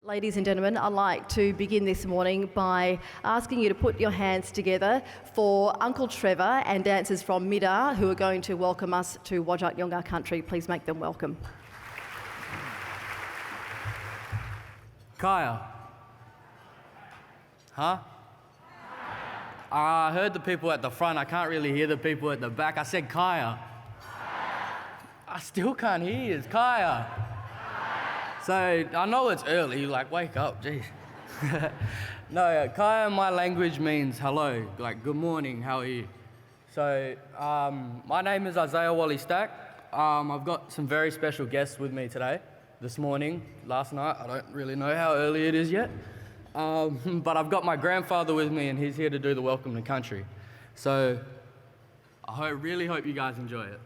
Ladies and gentlemen, I'd like to begin this morning by asking you to put your hands together for Uncle Trevor and dancers from Mida who are going to welcome us to Wajak Yunga country. Please make them welcome. Kaya. Huh? I heard the people at the front. I can't really hear the people at the back. I said Kaya. I still can't hear you. It's Kaya. So I know it's early, like wake up, jeez. No, Kaya in my language means hello, like good morning, how are you? So my name is Isaiah Wally Stack. I've got some very special guests with me today, this morning, last night. I don't really know how early it is yet. But I've got my grandfather with me and he's here to do the welcome to country. So I really hope you guys enjoy it.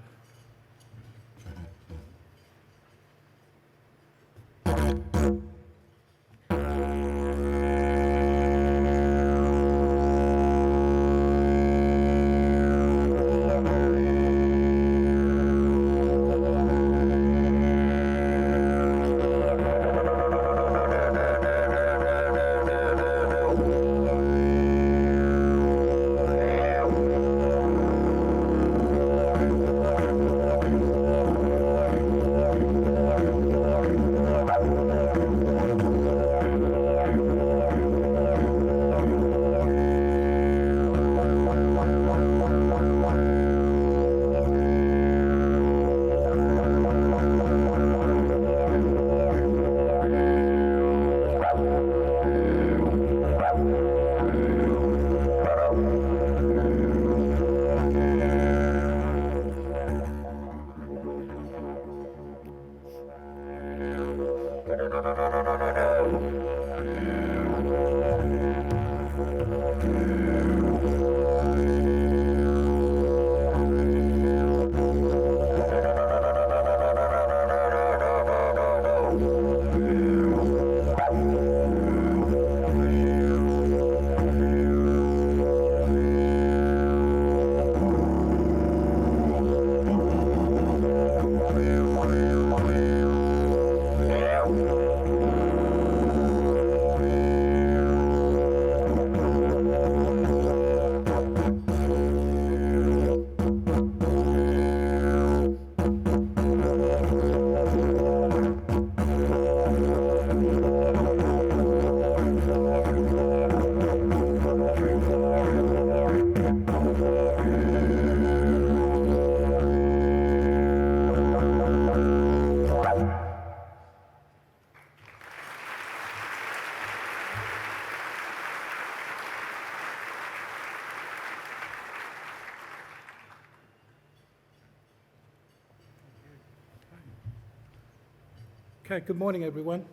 Okay, good morning, everyone.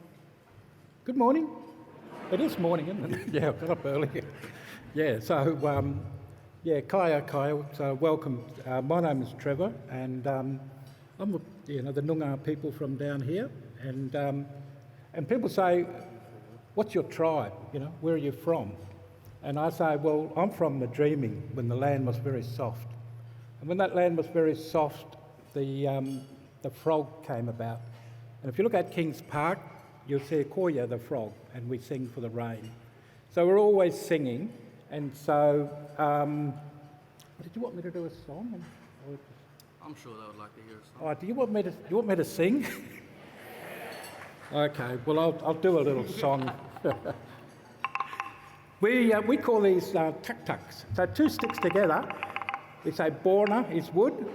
Good morning. It is morning, isn't it? Yeah, I got up early. Yeah, so, Kaya, so welcome. My name is Trevor, and I'm, the Noongar people from down here, and people say, what's your tribe, where are you from? And I say, well, I'm from the Dreaming, when the land was very soft. And when that land was very soft, the frog came about. And if you look at Kings Park, you'll see Koya the frog, and we sing for the rain. So we're always singing, and so, did you want me to do a song? I'm sure they would like to hear a song. Oh, do you want me to sing? Okay, well I'll do a little song. We call these tuk-tuks. So two sticks together, we say borna is wood,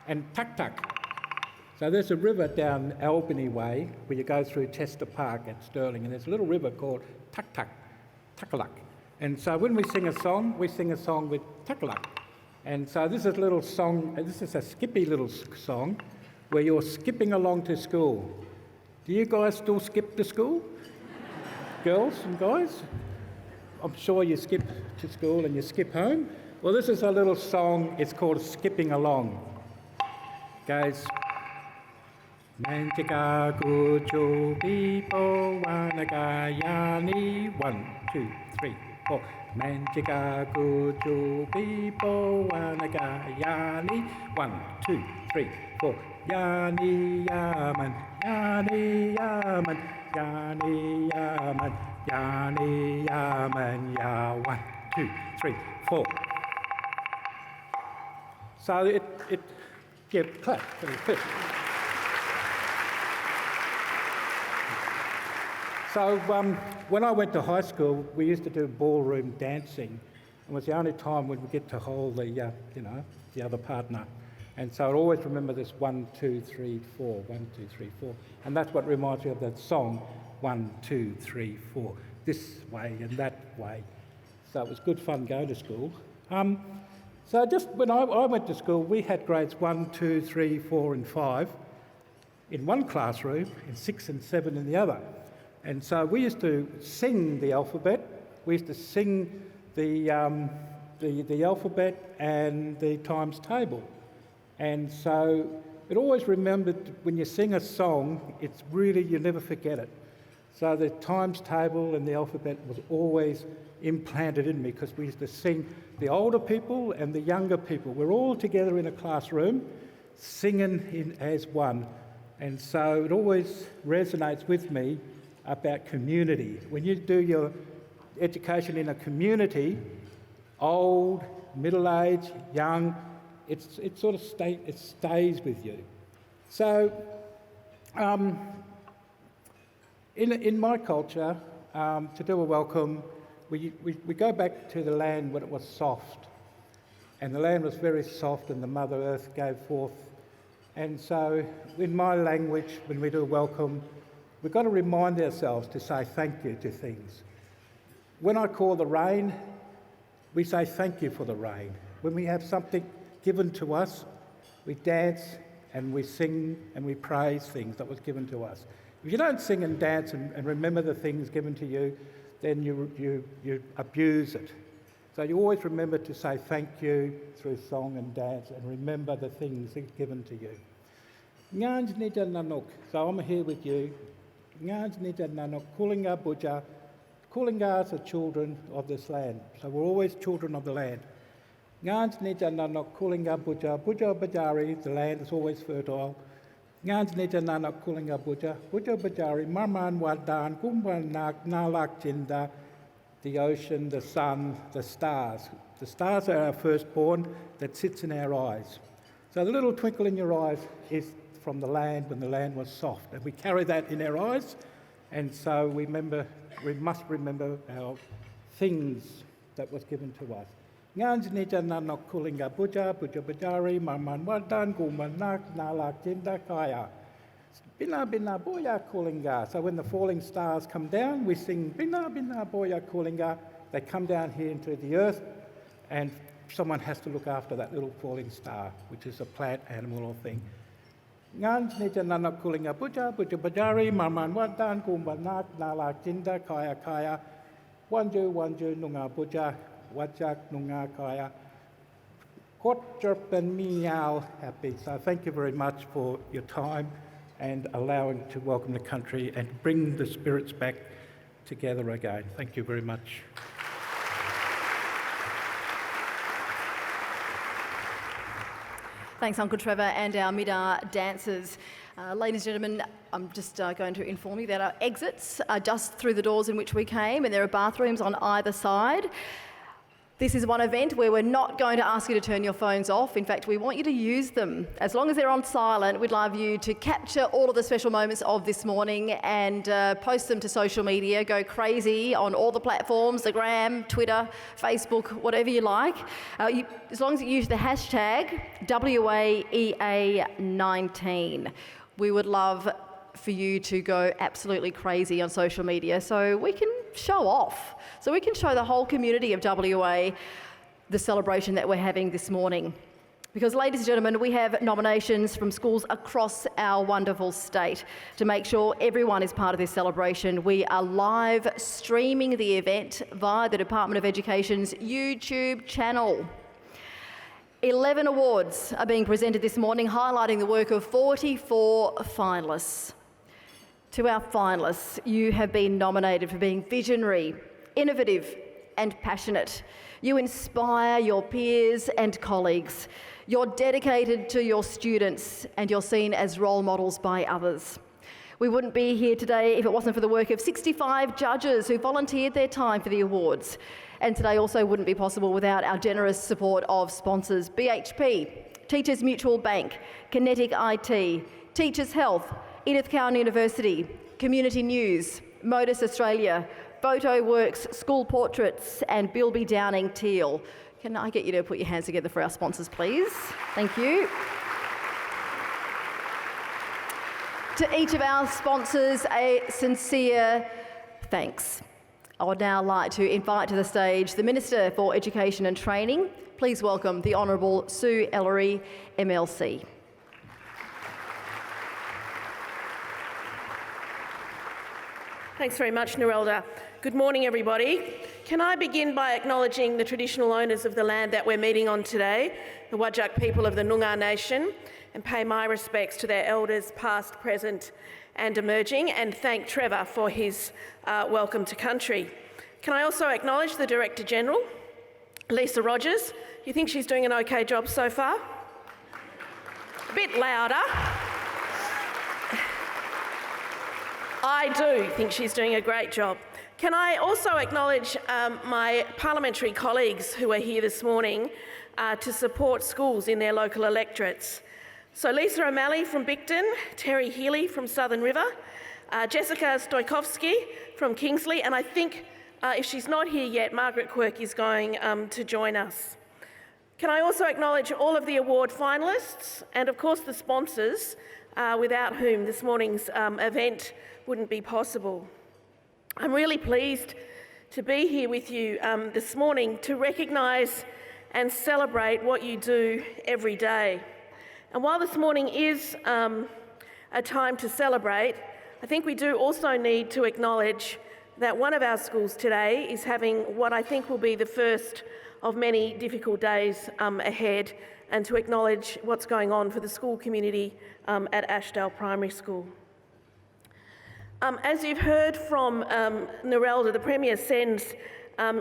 and tuk-tuk. So there's a river down Albany Way where you go through Chester Park at Stirling, and there's a little river called Tukalak. And so when we sing a song with Tukalak. And so this is a little song, this is a skippy little song where you're skipping along to school. Do you guys still skip to school? Girls and guys? I'm sure you skip to school and you skip home. Well, this is a little song, it's called Skipping Along. Goes, Mantika Gujo Bipo Wanagayani 1, 2, 3, 4. Mantika Gujo Bipo Wanagayani 1, 2, 3, 4. Yani Yaman, Yani Yaman, Yani 3, 4. So yeah, clap. So when I went to high school, we used to do ballroom dancing. It was the only time when we get to hold the other partner. And so I always remember this 1, 2, 3, 4, 1, 2, 3, 4. And that's what reminds me of that song, 1, 2, 3, 4, this way and that way. So it was good fun going to school. So just when I went to school, we had grades 1, 2, 3, 4 and 5 in one classroom and 6 and 7 in the other. And so we used to sing the alphabet. We used to sing the alphabet and the times table. And so it always remembered when you sing a song, it's really, you never forget it. So the times table and the alphabet was always implanted in me because we used to sing, the older people and the younger people. We're all together in a classroom singing as one. And so it always resonates with me about community. When you do your education in a community, old, middle-aged, young, it sort of stays with you. So in my culture, to do a welcome, we go back to the land when it was soft. And the land was very soft and the Mother Earth gave forth. And so in my language, when we do a welcome, we've got to remind ourselves to say thank you to things. When I call the rain, we say thank you for the rain. When we have something given to us, we dance and we sing and we praise things that was given to us. If you don't sing and dance and remember the things given to you, then you abuse it. So you always remember to say thank you through song and dance and remember the things that are given to you. Ngāns nija nanok. So I'm here with you. Ngāns nija nanok. Kulinga buja. Kulingas are children of this land. So we're always children of the land. Ngāns nija nanok. Kulinga buja. Buja bajari. The land is always fertile. Ngāns nija nanok. Kulinga buja. Buja bajari. Marman wadan. Gumban nak. Nalak jinda. The ocean, the sun, the stars. The stars are our firstborn that sits in our eyes. So the little twinkle in your eyes is from the land when the land was soft. And we carry that in our eyes. And so we must remember our things that was given to us. Ngāns nija nanok kulinga buja, buja bajari, marman wadan, gumban nak, nalak jinda kaya. Bina bina boya kulinga. So when the falling stars come down, we sing bina bina boya kulinga. They come down here into the earth, and someone has to look after that little falling star, which is a plant, animal, or thing. Ngāns nija nanak kulinga buja, buja bajari, marman wadan, gumba nak, nalak jinda, kaya kaya. Wanju nunga buja, wajak nunga kaya. Kot jerpen meow happy. So thank you very much for your time and allowing to welcome the country and bring the spirits back together again. Thank you very much. Thanks, Uncle Trevor, and our Midar dancers. Ladies and gentlemen, I'm just going to inform you that our exits are just through the doors in which we came, and there are bathrooms on either side. This is one event where we're not going to ask you to turn your phones off. In fact, we want you to use them. As long as they're on silent, we'd love you to capture all of the special moments of this morning and post them to social media. Go crazy on all the platforms, the Gram, Twitter, Facebook, whatever you like. As long as you use the hashtag WAEA19. We would love for you to go absolutely crazy on social media so we can show off. So we can show the whole community of WA the celebration that we're having this morning. Because, ladies and gentlemen, we have nominations from schools across our wonderful state to make sure everyone is part of this celebration. We are live streaming the event via the Department of Education's YouTube channel. 11 awards are being presented this morning, highlighting the work of 44 finalists. To our finalists, you have been nominated for being visionary, innovative and passionate. You inspire your peers and colleagues. You're dedicated to your students and you're seen as role models by others. We wouldn't be here today if it wasn't for the work of 65 judges who volunteered their time for the awards. And today also wouldn't be possible without our generous support of sponsors: BHP, Teachers Mutual Bank, Kinetic IT, Teachers Health, Edith Cowan University, Community News, Modus Australia, Photo Works, School Portraits, and Bilby Downing Teal. Can I get you to put your hands together for our sponsors, please? Thank you. To each of our sponsors, a sincere thanks. I would now like to invite to the stage the Minister for Education and Training. Please welcome the Honourable Sue Ellery, MLC. Thanks very much, Nerelda. Good morning, everybody. Can I begin by acknowledging the traditional owners of the land that we're meeting on today, the Whadjuk people of the Noongar Nation, and pay my respects to their elders past, present and emerging, and thank Trevor for his welcome to country. Can I also acknowledge the Director-General, Lisa Rogers? You think she's doing an okay job so far? A bit louder. I do think she's doing a great job. Can I also acknowledge my parliamentary colleagues who are here this morning to support schools in their local electorates. So Lisa O'Malley from Bicton, Terry Healy from Southern River, Jessica Stojkovski from Kingsley, and I think if she's not here yet, Margaret Quirk is going to join us. Can I also acknowledge all of the award finalists and of course the sponsors without whom this morning's event wouldn't be possible. I'm really pleased to be here with you this morning to recognise and celebrate what you do every day. And while this morning is a time to celebrate, I think we do also need to acknowledge that one of our schools today is having what I think will be the first of many difficult days ahead, and to acknowledge what's going on for the school community at Ashdale Primary School. As you've heard from Nerelda, the Premier sends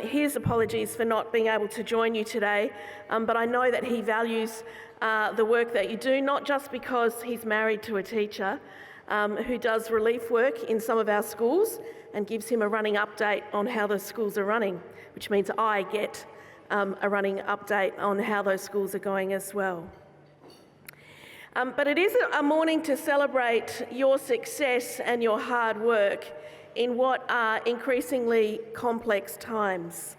his apologies for not being able to join you today, but I know that he values the work that you do, not just because he's married to a teacher who does relief work in some of our schools and gives him a running update on how those schools are running, which means I get a running update on how those schools are going as well. But it is a morning to celebrate your success and your hard work in what are increasingly complex times.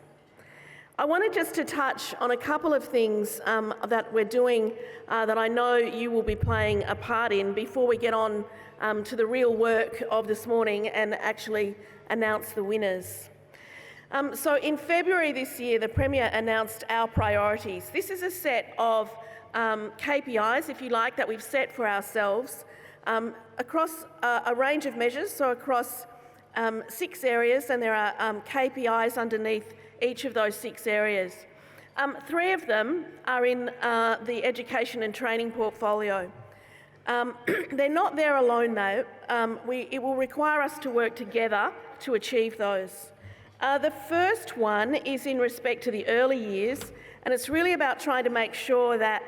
I wanted just to touch on a couple of things that we're doing that I know you will be playing a part in before we get on to the real work of this morning and actually announce the winners. So in February this year, the Premier announced our priorities. This is a set of KPIs, if you like, that we've set for ourselves across a range of measures, so across 6 areas, and there are KPIs underneath each of those 6 areas. 3 of them are in the education and training portfolio. They're not there alone though. It will require us to work together to achieve those. The first one is in respect to the early years, and it's really about trying to make sure that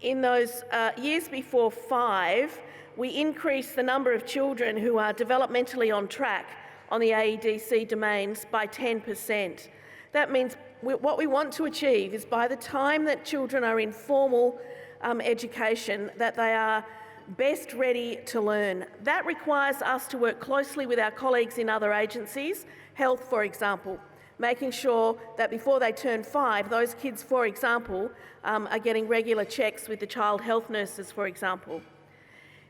in those years before 5, we increase the number of children who are developmentally on track on the AEDC domains by 10%. That means what we want to achieve is by the time that children are in formal education, that they are best ready to learn. That requires us to work closely with our colleagues in other agencies, health for example, making sure that before they turn 5, those kids, for example, are getting regular checks with the child health nurses, for example.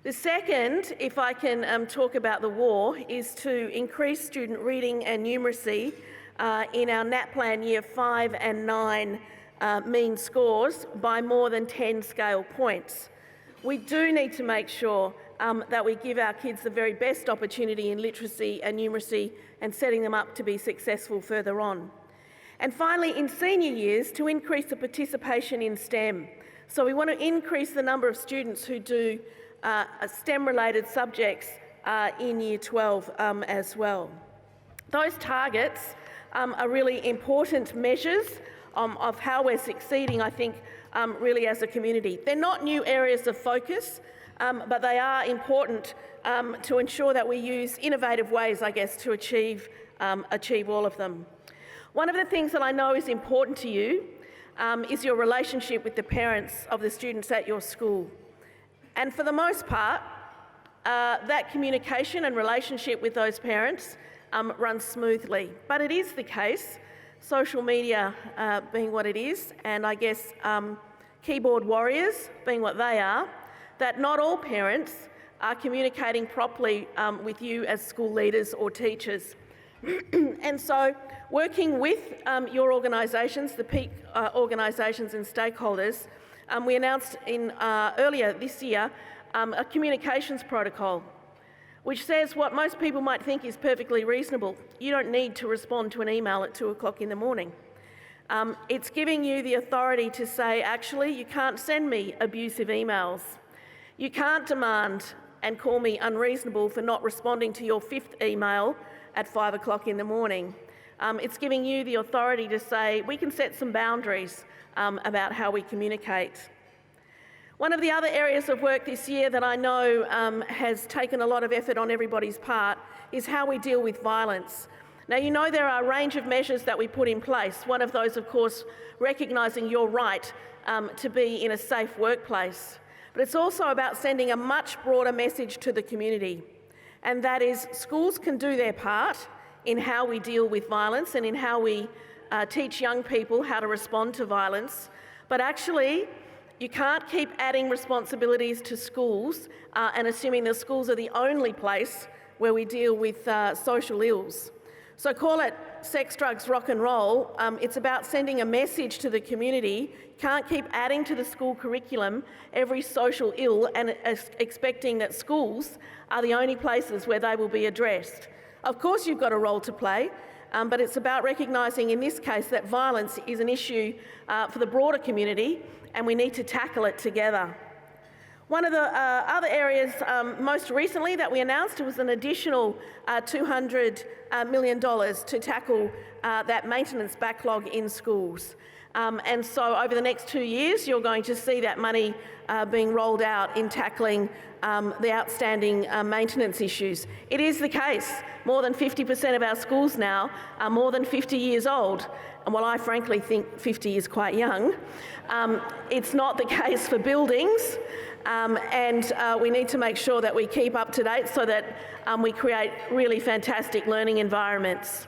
The second, if I can talk about the war, is to increase student reading and numeracy in our NAPLAN Year 5 and 9 mean scores by more than 10 scale points. We do need to make sure that we give our kids the very best opportunity in literacy and numeracy and setting them up to be successful further on. And finally, in senior years, to increase the participation in STEM. So we want to increase the number of students who do STEM-related subjects in Year 12 as well. Those targets are really important measures of how we're succeeding, I think, really as a community. They're not new areas of focus. but they are important to ensure that we use innovative ways, I guess, to achieve all of them. One of the things that I know is important to you is your relationship with the parents of the students at your school. And for the most part, that communication and relationship with those parents runs smoothly. But it is the case, social media being what it is, and I guess keyboard warriors being what they are, that not all parents are communicating properly with you as school leaders or teachers. And so working with your organisations, the peak organisations and stakeholders, we announced earlier this year a communications protocol which says what most people might think is perfectly reasonable. You don't need to respond to an email at 2 o'clock in the morning. It's giving you the authority to say, actually, you can't send me abusive emails. You can't demand and call me unreasonable for not responding to your 5th email at 5 o'clock in the morning. It's giving you the authority to say, we can set some boundaries about how we communicate. One of the other areas of work this year that I know has taken a lot of effort on everybody's part is how we deal with violence. Now, you know there are a range of measures that we put in place. One of those, of course, recognising your right to be in a safe workplace. But it's also about sending a much broader message to the community, and that is schools can do their part in how we deal with violence and in how we teach young people how to respond to violence. But actually, you can't keep adding responsibilities to schools and assuming the schools are the only place where we deal with social ills. So call it sex, drugs, rock and roll. It's about sending a message to the community. Can't keep adding to the school curriculum every social ill and expecting that schools are the only places where they will be addressed. Of course you've got a role to play, but it's about recognising in this case that violence is an issue for the broader community and we need to tackle it together. One of the other areas most recently that we announced was an additional $200 million to tackle that maintenance backlog in schools. And so over the next 2 years, you're going to see that money being rolled out in tackling the outstanding maintenance issues. It is the case, more than 50% of our schools now are more than 50 years old. And while I frankly think 50 is quite young, it's not the case for buildings. And we need to make sure that we keep up to date so that we create really fantastic learning environments.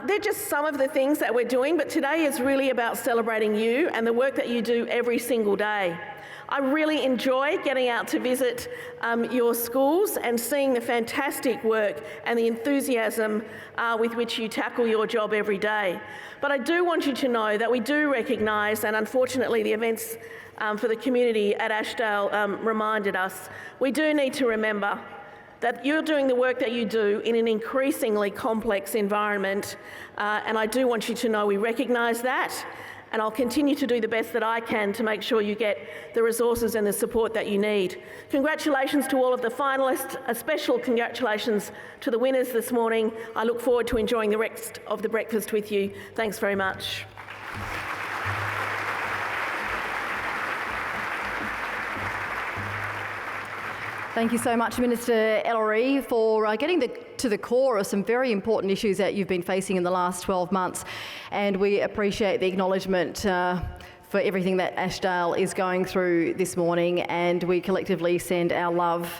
They're just some of the things that we're doing, but today is really about celebrating you and the work that you do every single day. I really enjoy getting out to visit your schools and seeing the fantastic work and the enthusiasm with which you tackle your job every day. But I do want you to know that we do recognise, and unfortunately the events for the community at Ashdale reminded us, we do need to remember that you're doing the work that you do in an increasingly complex environment, and I do want you to know we recognise that, and I'll continue to do the best that I can to make sure you get the resources and the support that you need. Congratulations to all of the finalists, a special congratulations to the winners this morning. I look forward to enjoying the rest of the breakfast with you. Thanks very much. Thank you so much, Minister Ellery, for getting to the core of some very important issues that you've been facing in the last 12 months. And we appreciate the acknowledgement for everything that Ashdale is going through this morning. And we collectively send our love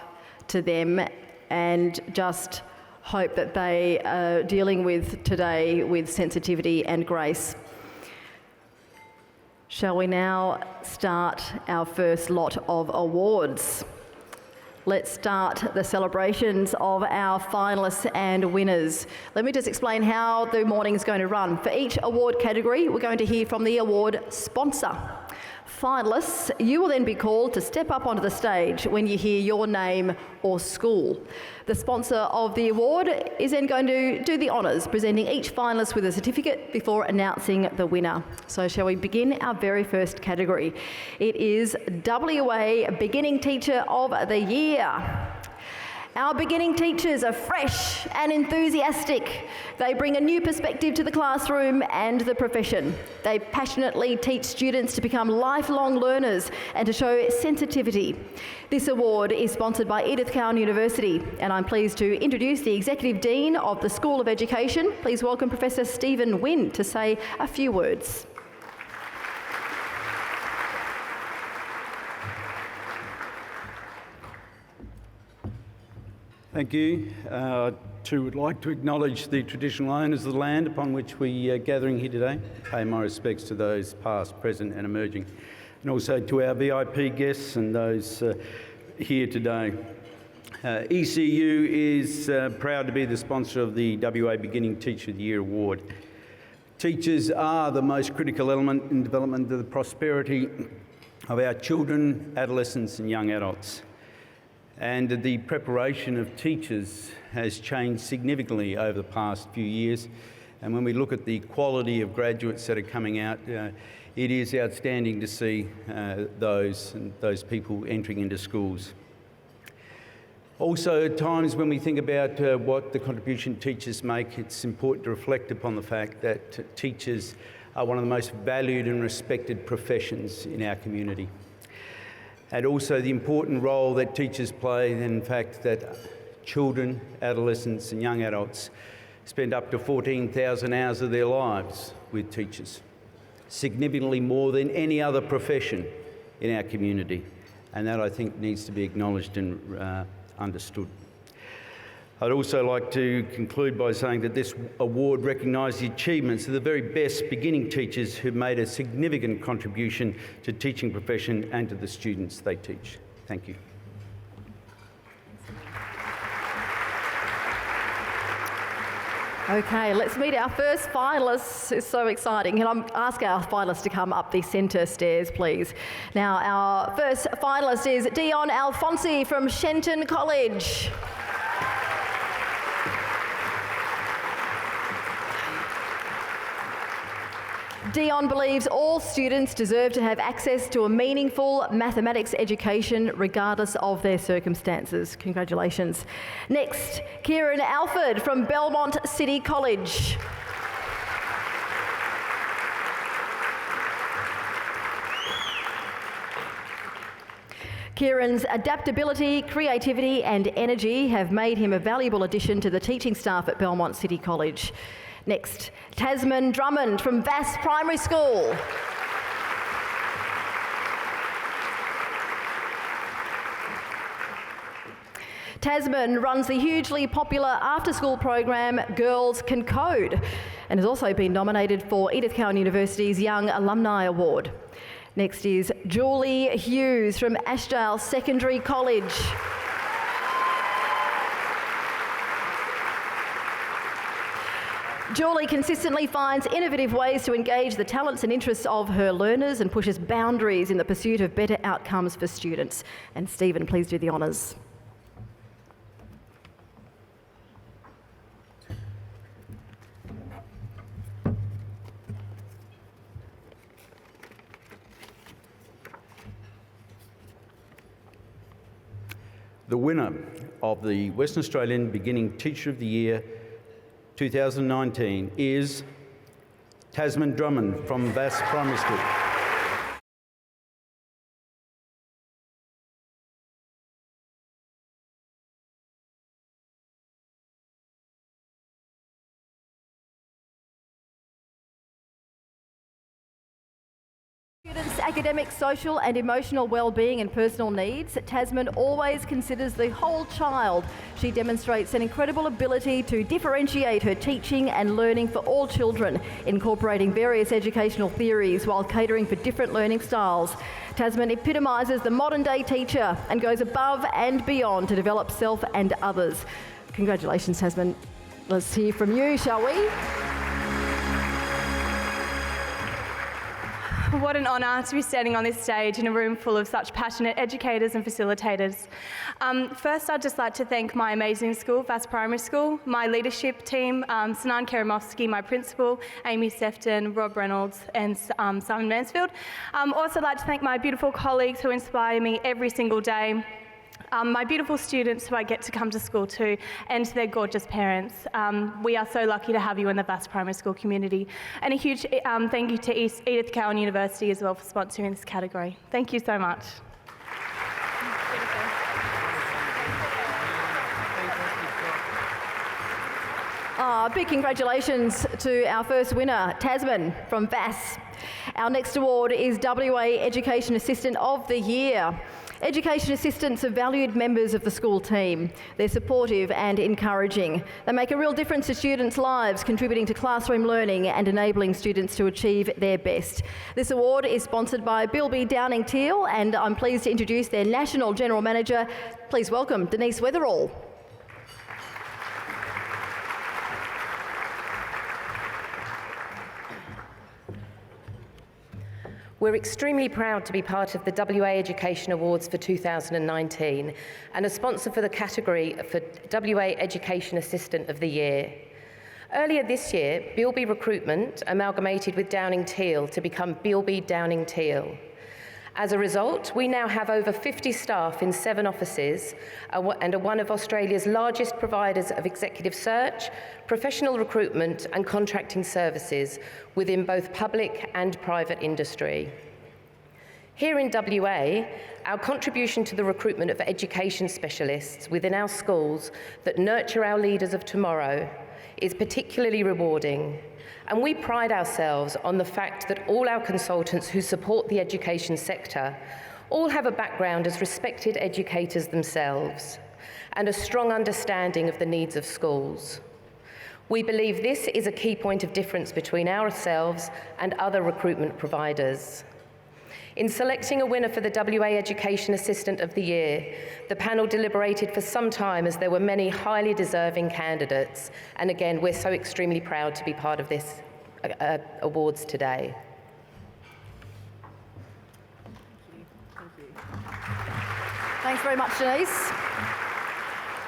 to them and just hope that they are dealing with today with sensitivity and grace. Shall we now start our first lot of awards? Let's start the celebrations of our finalists and winners. Let me just explain how the morning is going to run. For each award category, we're going to hear from the award sponsor. Finalists, you will then be called to step up onto the stage when you hear your name or school. The sponsor of the award is then going to do the honours, presenting each finalist with a certificate before announcing the winner. So shall we begin our very first category? It is WA Beginning Teacher of the Year. Our beginning teachers are fresh and enthusiastic. They bring a new perspective to the classroom and the profession. They passionately teach students to become lifelong learners and to show sensitivity. This award is sponsored by Edith Cowan University, and I'm pleased to introduce the Executive Dean of the School of Education. Please welcome Professor Stephen Wynne to say a few words. Thank you. Would like to acknowledge the traditional owners of the land upon which we are gathering here today. Pay my respects to those past, present and emerging. And also to our VIP guests and those here today. ECU is proud to be the sponsor of the WA Beginning Teacher of the Year Award. Teachers are the most critical element in development of the prosperity of our children, adolescents and young adults. And the preparation of teachers has changed significantly over the past few years. And when we look at the quality of graduates that are coming out, it is outstanding to see those people entering into schools. Also, at times when we think about what the contribution teachers make, it's important to reflect upon the fact that teachers are one of the most valued and respected professions in our community. And also the important role that teachers play in the fact that children, adolescents and young adults spend up to 14,000 hours of their lives with teachers, significantly more than any other profession in our community. And that, I think, needs to be acknowledged and understood. I'd also like to conclude by saying that this award recognises the achievements of the very best beginning teachers who've made a significant contribution to the teaching profession and to the students they teach. Thank you. Okay, let's meet our first finalists. It's so exciting. Can I ask our finalists to come up the centre stairs, please? Now, our first finalist is Dion Alfonsi from Shenton College. Dion believes all students deserve to have access to a meaningful mathematics education regardless of their circumstances. Congratulations. Next, Kieran Alford from Belmont City College. Kieran's adaptability, creativity and energy have made him a valuable addition to the teaching staff at Belmont City College. Next, Tasman Drummond from Vass Primary School. Tasman runs the hugely popular after-school program Girls Can Code and has also been nominated for Edith Cowan University's Young Alumni Award. Next is Julie Hughes from Ashdale Secondary College. Julie consistently finds innovative ways to engage the talents and interests of her learners and pushes boundaries in the pursuit of better outcomes for students. And Stephen, please do the honours. The winner of the Western Australian Beginning Teacher of the Year 2019 is Tasman Drummond from Vass Primary School. Students' academic, social and emotional well-being and personal needs, Tasman always considers the whole child. She demonstrates an incredible ability to differentiate her teaching and learning for all children, incorporating various educational theories while catering for different learning styles. Tasman epitomises the modern-day teacher and goes above and beyond to develop self and others. Congratulations, Tasman. Let's hear from you, shall we? What an honour to be standing on this stage in a room full of such passionate educators and facilitators. First, I'd just like to thank my amazing school, Vass Primary School, my leadership team, Sinan Karamovsky, my principal, Amy Sefton, Rob Reynolds and Simon Mansfield. Also like to thank my beautiful colleagues who inspire me every single day. my beautiful students who I get to come to school to, and their gorgeous parents. We are so lucky to have you in the Vass Primary School community. And a huge thank you to Edith Cowan University as well for sponsoring this category. Thank you so much. Big congratulations to our first winner, Tasman from Vass. Our next award is WA Education Assistant of the Year. Education assistants are valued members of the school team. They're supportive and encouraging. They make a real difference to students' lives, contributing to classroom learning and enabling students to achieve their best. This award is sponsored by Bilby Downing Teal, and I'm pleased to introduce their National General Manager. Please welcome Denise Weatherall. We're extremely proud to be part of the WA Education Awards for 2019 and a sponsor for the category for WA Education Assistant of the Year. Earlier this year, Bilby Recruitment amalgamated with Downing Teal to become Bilby Downing Teal. As a result, we now have over 50 staff in 7 offices and are one of Australia's largest providers of executive search, professional recruitment and contracting services within both public and private industry. Here in WA, our contribution to the recruitment of education specialists within our schools that nurture our leaders of tomorrow is particularly rewarding. And we pride ourselves on the fact that all our consultants who support the education sector all have a background as respected educators themselves and a strong understanding of the needs of schools. We believe this is a key point of difference between ourselves and other recruitment providers. In selecting a winner for the WA Education Assistant of the Year, the panel deliberated for some time as there were many highly deserving candidates. And again, we're so extremely proud to be part of this awards today. Thanks very much, Denise.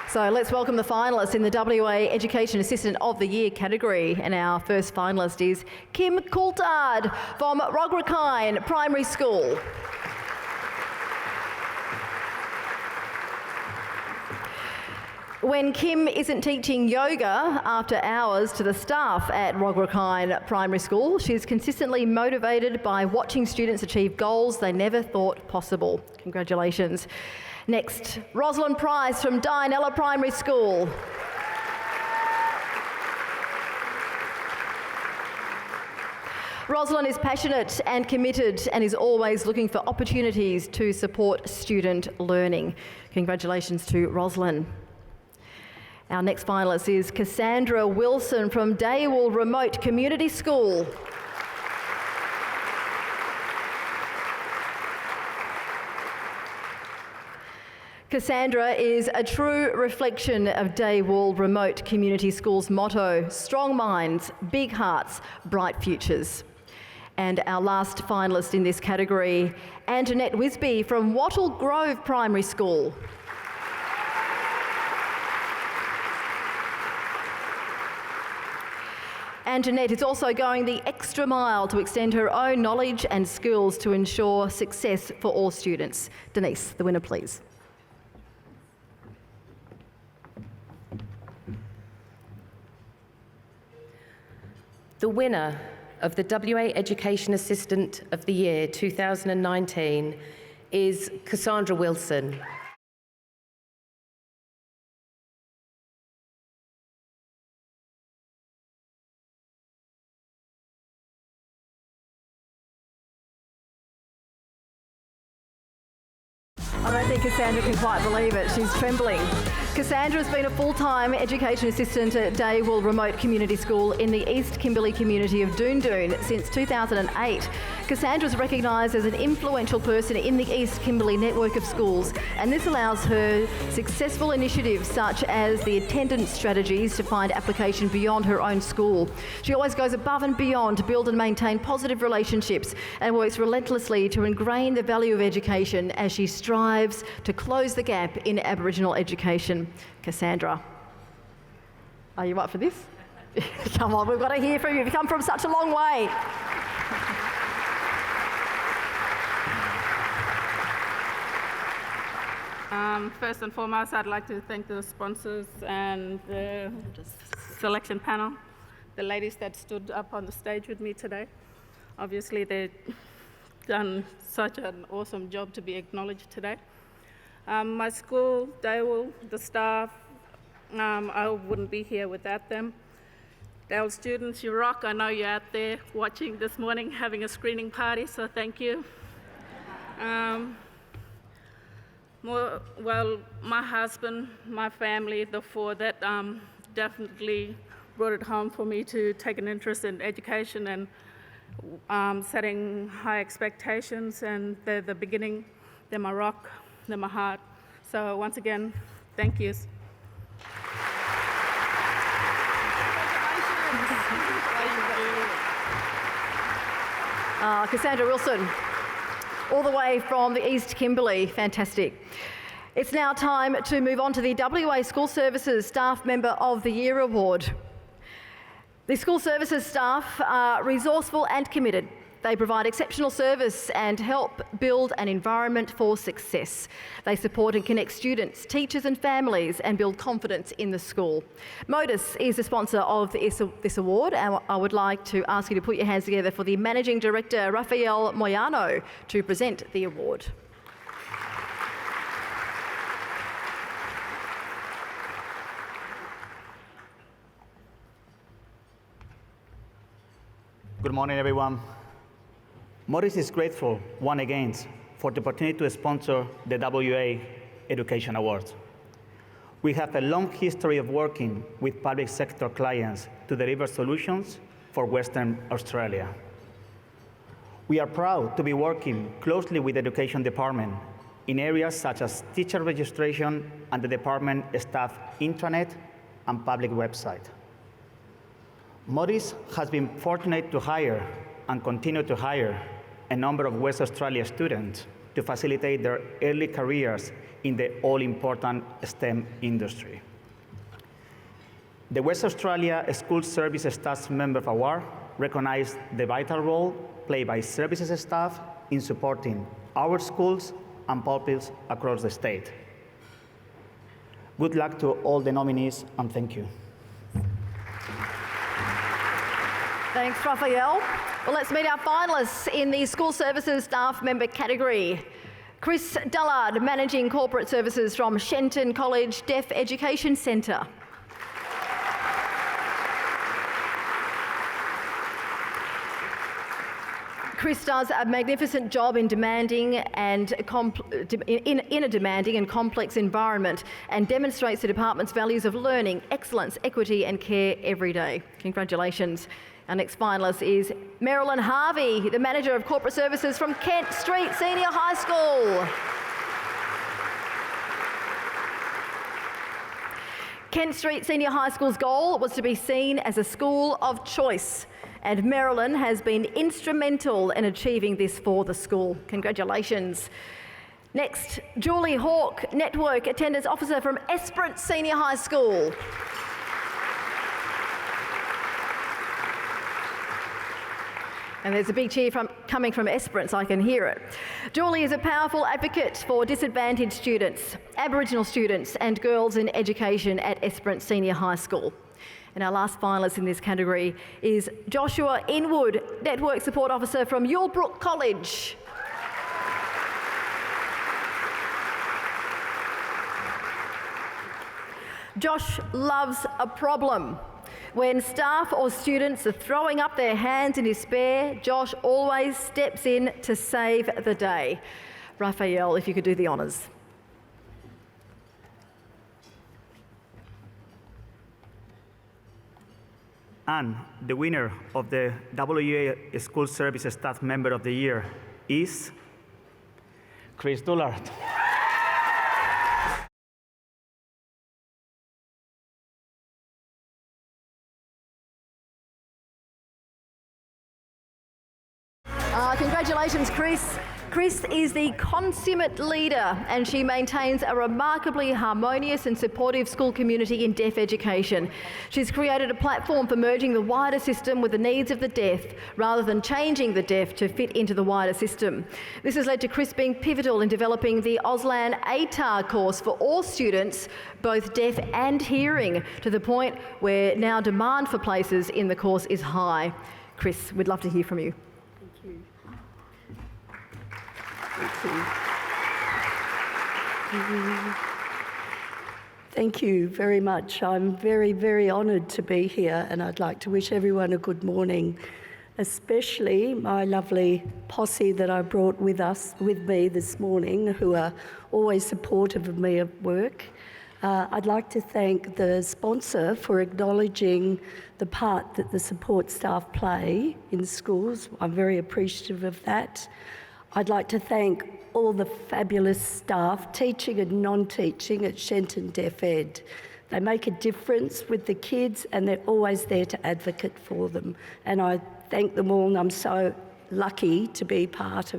So let's welcome the finalists in the WA Education Assistant of the Year category. And our first finalist is Kim Coulthard from Rograkine Primary School. When Kim isn't teaching yoga after hours to the staff at Rograkine Primary School, she's consistently motivated by watching students achieve goals they never thought possible. Congratulations. Next, Rosalind Price from Dianella Primary School. Rosalind is passionate and committed and is always looking for opportunities to support student learning. Congratulations to Rosalind. Our next finalist is Cassandra Wilson from Daywall Remote Community School. Cassandra is a true reflection of Daywall Remote Community School's motto, strong minds, big hearts, bright futures. And our last finalist in this category, Antoinette Wisby from Wattle Grove Primary School. Antoinette is also going the extra mile to extend her own knowledge and skills to ensure success for all students. Denise, the winner, please. The winner of the WA Education Assistant of the Year 2019 is Cassandra Wilson. I don't think Cassandra can quite believe it. She's trembling. Cassandra has been a full-time education assistant at Daywall Remote Community School in the East Kimberley community of Doondoon since 2008. Cassandra is recognised as an influential person in the East Kimberley network of schools, and this allows her successful initiatives such as the attendance strategies to find application beyond her own school. She always goes above and beyond to build and maintain positive relationships and works relentlessly to ingrain the value of education as she strives to close the gap in Aboriginal education. Cassandra, are you up for this? Come on, we've got to hear from you. You've come from such a long way. First and foremost, I'd like to thank the sponsors and the selection panel, the ladies that stood up on the stage with me today. Obviously, they've done such an awesome job to be acknowledged today. My school, Dale, the staff, I wouldn't be here without them. Dale students, you rock. I know you're out there watching this morning, having a screening party, so thank you. Well, my husband, my family, the four that definitely brought it home for me to take an interest in education and setting high expectations, and they're the beginning, they're my rock, they're my heart. So once again, thank you. Cassandra Wilson, all the way from the East Kimberley, fantastic. It's now time to move on to the WA School Services Staff Member of the Year Award. The school services staff are resourceful and committed. They provide exceptional service and help build an environment for success. They support and connect students, teachers and families and build confidence in the school. Modus is the sponsor of this award, and I would like to ask you to put your hands together for the Managing Director, Rafael Moyano, to present the award. Good morning, everyone. Modis is grateful, once again, for the opportunity to sponsor the WA Education Awards. We have a long history of working with public sector clients to deliver solutions for Western Australia. We are proud to be working closely with the Education Department in areas such as teacher registration and the department staff intranet and public website. Modis has been fortunate to hire and continue to hire a number of West Australia students to facilitate their early careers in the all-important STEM industry. The West Australia School Services Staff Member Award recognizes the vital role played by services staff in supporting our schools and pupils across the state. Good luck to all the nominees, and thank you. Thanks, Raphael. Well, let's meet our finalists in the School Services Staff Member category. Chris Dullard, Managing Corporate Services from Shenton College Deaf Education Centre. Chris does a magnificent job in demanding and in a demanding and complex environment, and demonstrates the department's values of learning, excellence, equity and care every day. Congratulations. Our next finalist is Marilyn Harvey, the Manager of Corporate Services from Kent Street Senior High School. Kent Street Senior High School's goal was to be seen as a school of choice, and Marilyn has been instrumental in achieving this for the school. Congratulations. Next, Julie Hawke, Network Attendance Officer from Esperance Senior High School. And there's a big cheer coming from Esperance, I can hear it. Julie is a powerful advocate for disadvantaged students, Aboriginal students and girls in education at Esperance Senior High School. And our last finalist in this category is Joshua Inwood, Network Support Officer from Yulebrook College. Josh loves a problem. When staff or students are throwing up their hands in despair, Josh always steps in to save the day. Raphael, if you could do the honours. And the winner of the WA School Services Staff Member of the Year is Chris Dullard. Congratulations, Chris. Chris is the consummate leader and she maintains a remarkably harmonious and supportive school community in deaf education. She's created a platform for merging the wider system with the needs of the deaf rather than changing the deaf to fit into the wider system. This has led to Chris being pivotal in developing the Auslan ATAR course for all students, both deaf and hearing, to the point where now demand for places in the course is high. Chris, we'd love to hear from you. Thank you very much. I'm very, very honoured to be here, and I'd like to wish everyone a good morning, especially my lovely posse that I brought with me this morning, who are always supportive of me at work. I'd like to thank the sponsor for acknowledging the part that the support staff play in schools. I'm very appreciative of that. I'd like to thank all the fabulous staff, teaching and non-teaching at Shenton Deaf Ed. They make a difference with the kids and they're always there to advocate for them. And I thank them all, and I'm so lucky to be part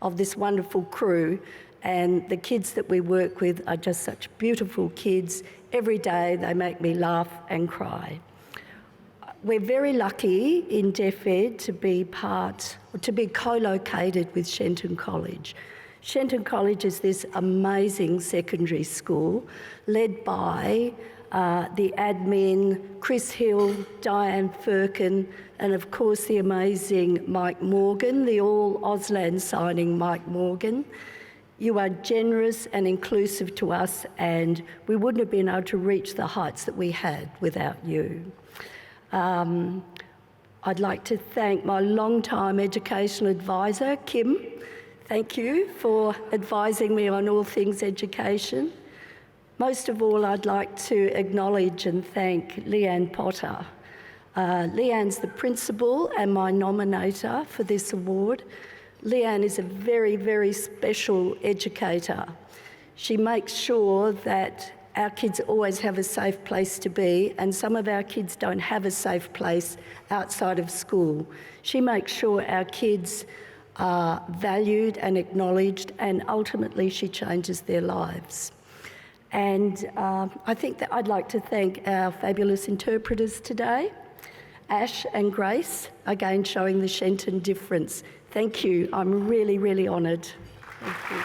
of this wonderful crew. And the kids that we work with are just such beautiful kids. Every day they make me laugh and cry. We're very lucky in Deaf Ed to be co-located with Shenton College. Shenton College is this amazing secondary school led by the admin, Chris Hill, Diane Firkin, and of course the amazing Mike Morgan, the all Auslan signing Mike Morgan. You are generous and inclusive to us, and we wouldn't have been able to reach the heights that we had without you. I'd like to thank my long-time educational advisor, Kim. Thank you for advising me on all things education. Most of all, I'd like to acknowledge and thank Leanne Potter. Leanne's the principal and my nominator for this award. Leanne is a very, very special educator. She makes sure that our kids always have a safe place to be, and some of our kids don't have a safe place outside of school. She makes sure our kids are valued and acknowledged, and ultimately she changes their lives. And I think that I'd like to thank our fabulous interpreters today, Ash and Grace, again showing the Shenton difference. Thank you. I'm really, really honoured. Thank you.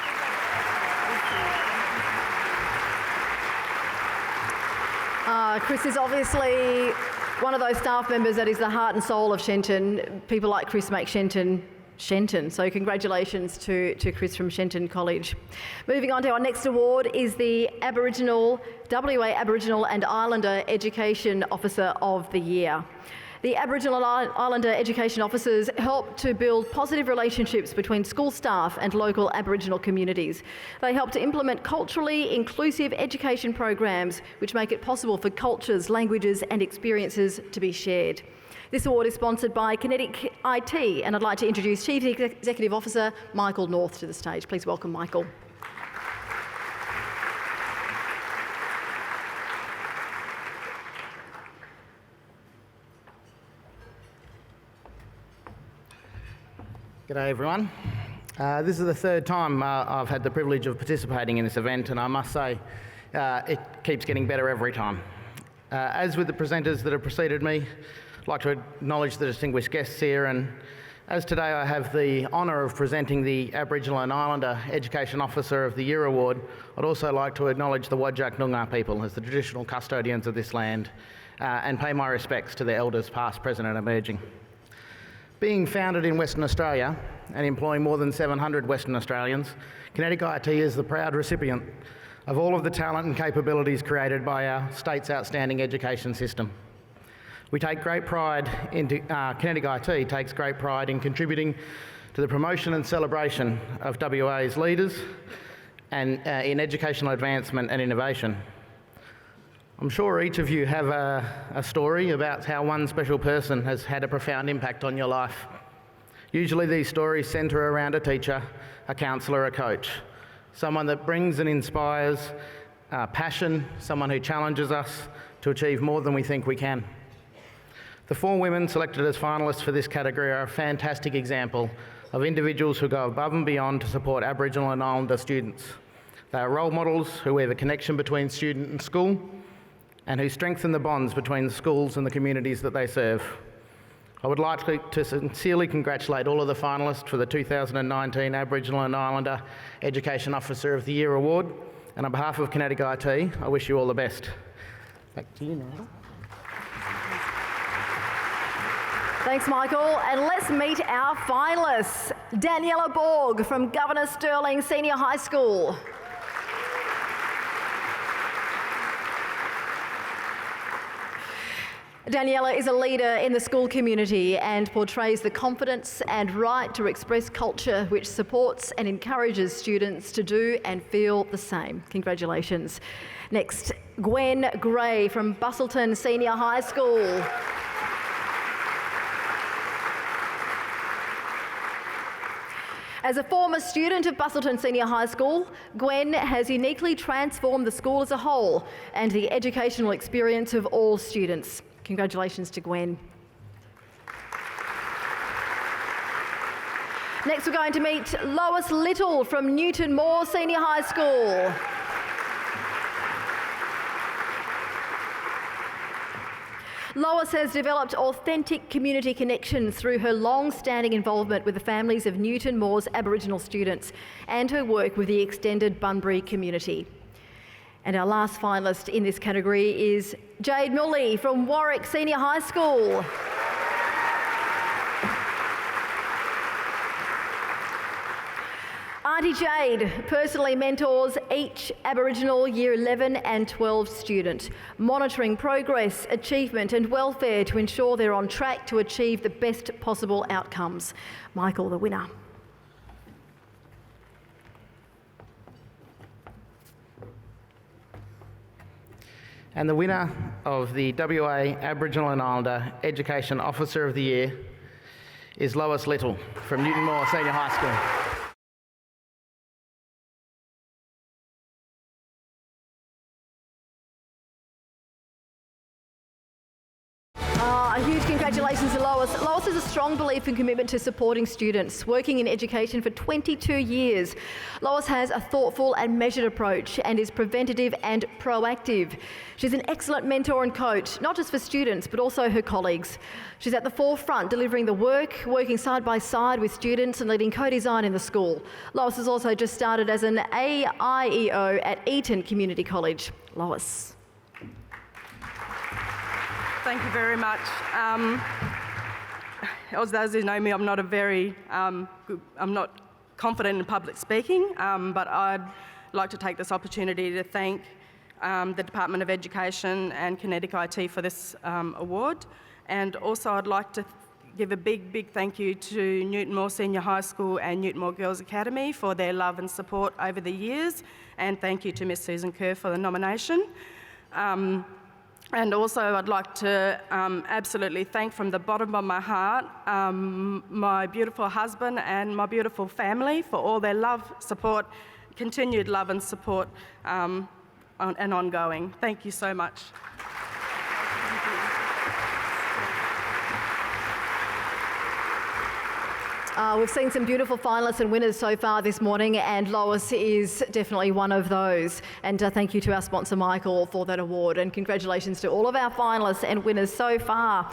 Chris is obviously one of those staff members that is the heart and soul of Shenton. People like Chris make Shenton Shenton. So congratulations to Chris from Shenton College. Moving on to our next award is the WA Aboriginal and Islander Education Officer of the Year. The Aboriginal and Islander education officers help to build positive relationships between school staff and local Aboriginal communities. They help to implement culturally inclusive education programs which make it possible for cultures, languages and experiences to be shared. This award is sponsored by Kinetic IT, and I'd like to introduce Chief Executive Officer Michael North to the stage. Please welcome Michael. G'day everyone. This is the third time I've had the privilege of participating in this event, and I must say it keeps getting better every time. As with the presenters that have preceded me, I'd like to acknowledge the distinguished guests here, and as today I have the honour of presenting the Aboriginal and Islander Education Officer of the Year Award, I'd also like to acknowledge the Whadjuk Noongar people as the traditional custodians of this land and pay my respects to their elders past, present and emerging. Being founded in Western Australia and employing more than 700 Western Australians, Kinetic IT is the proud recipient of all of the talent and capabilities created by our state's outstanding education system. We take great pride Kinetic IT takes great pride in contributing to the promotion and celebration of WA's leaders and in educational advancement and innovation. I'm sure each of you have a story about how one special person has had a profound impact on your life. Usually these stories centre around a teacher, a counsellor, a coach, someone that brings and inspires passion, someone who challenges us to achieve more than we think we can. The 4 women selected as finalists for this category are a fantastic example of individuals who go above and beyond to support Aboriginal and Islander students. They are role models who weave a connection between student and school and who strengthen the bonds between the schools and the communities that they serve. I would like to sincerely congratulate all of the finalists for the 2019 Aboriginal and Islander Education Officer of the Year Award, and on behalf of Kinetic IT, I wish you all the best. Back to you, Nigel. Thanks, Michael. And let's meet our finalists. Daniela Borg from Governor Stirling Senior High School. Daniela is a leader in the school community and portrays the confidence and right to express culture which supports and encourages students to do and feel the same. Congratulations. Next, Gwen Gray from Busselton Senior High School. As a former student of Busselton Senior High School, Gwen has uniquely transformed the school as a whole and the educational experience of all students. Congratulations to Gwen. Next, we're going to meet Lois Little from Newton Moore Senior High School. Lois has developed authentic community connections through her long-standing involvement with the families of Newton Moore's Aboriginal students and her work with the extended Bunbury community. And our last finalist in this category is Jade Mulley from Warwick Senior High School. Auntie Jade personally mentors each Aboriginal Year 11 and 12 student, monitoring progress, achievement and welfare to ensure they're on track to achieve the best possible outcomes. Michael, the winner. And the winner of the WA Aboriginal and Islander Education Officer of the Year is Lois Little from Newton Moore Senior High School. A huge congratulations to Lois. Lois has a strong belief and commitment to supporting students, working in education for 22 years. Lois has a thoughtful and measured approach and is preventative and proactive. She's an excellent mentor and coach, not just for students, but also her colleagues. She's at the forefront, delivering the work, working side by side with students and leading co-design in the school. Lois has also just started as an AIEO at Eton Community College. Lois. Thank you very much. As those who know me, I'm not I'm not confident in public speaking, but I'd like to take this opportunity to thank the Department of Education and Kinetic IT for this award. And also I'd like to give a big thank you to Newton Moore Senior High School and Newton Moore Girls Academy for their love and support over the years. And thank you to Miss Susan Kerr for the nomination. And also I'd like to absolutely thank from the bottom of my heart my beautiful husband and my beautiful family for all their love, support, continued love and support and ongoing. Thank you so much. We've seen some beautiful finalists and winners so far this morning, and Lois is definitely one of those. And thank you to our sponsor, Michael, for that award, and congratulations to all of our finalists and winners so far.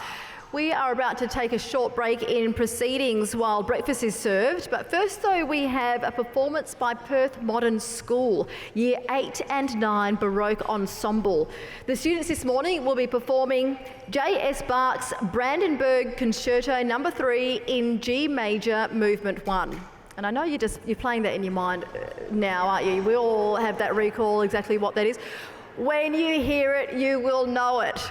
We are about to take a short break in proceedings while breakfast is served, but first though we have a performance by Perth Modern School, Year 8 and 9 Baroque Ensemble. The students this morning will be performing J.S. Bach's Brandenburg Concerto No. 3 in G Major Movement 1. And I know you're playing that in your mind now, aren't you? We all have that recall exactly what that is. When you hear it, you will know it.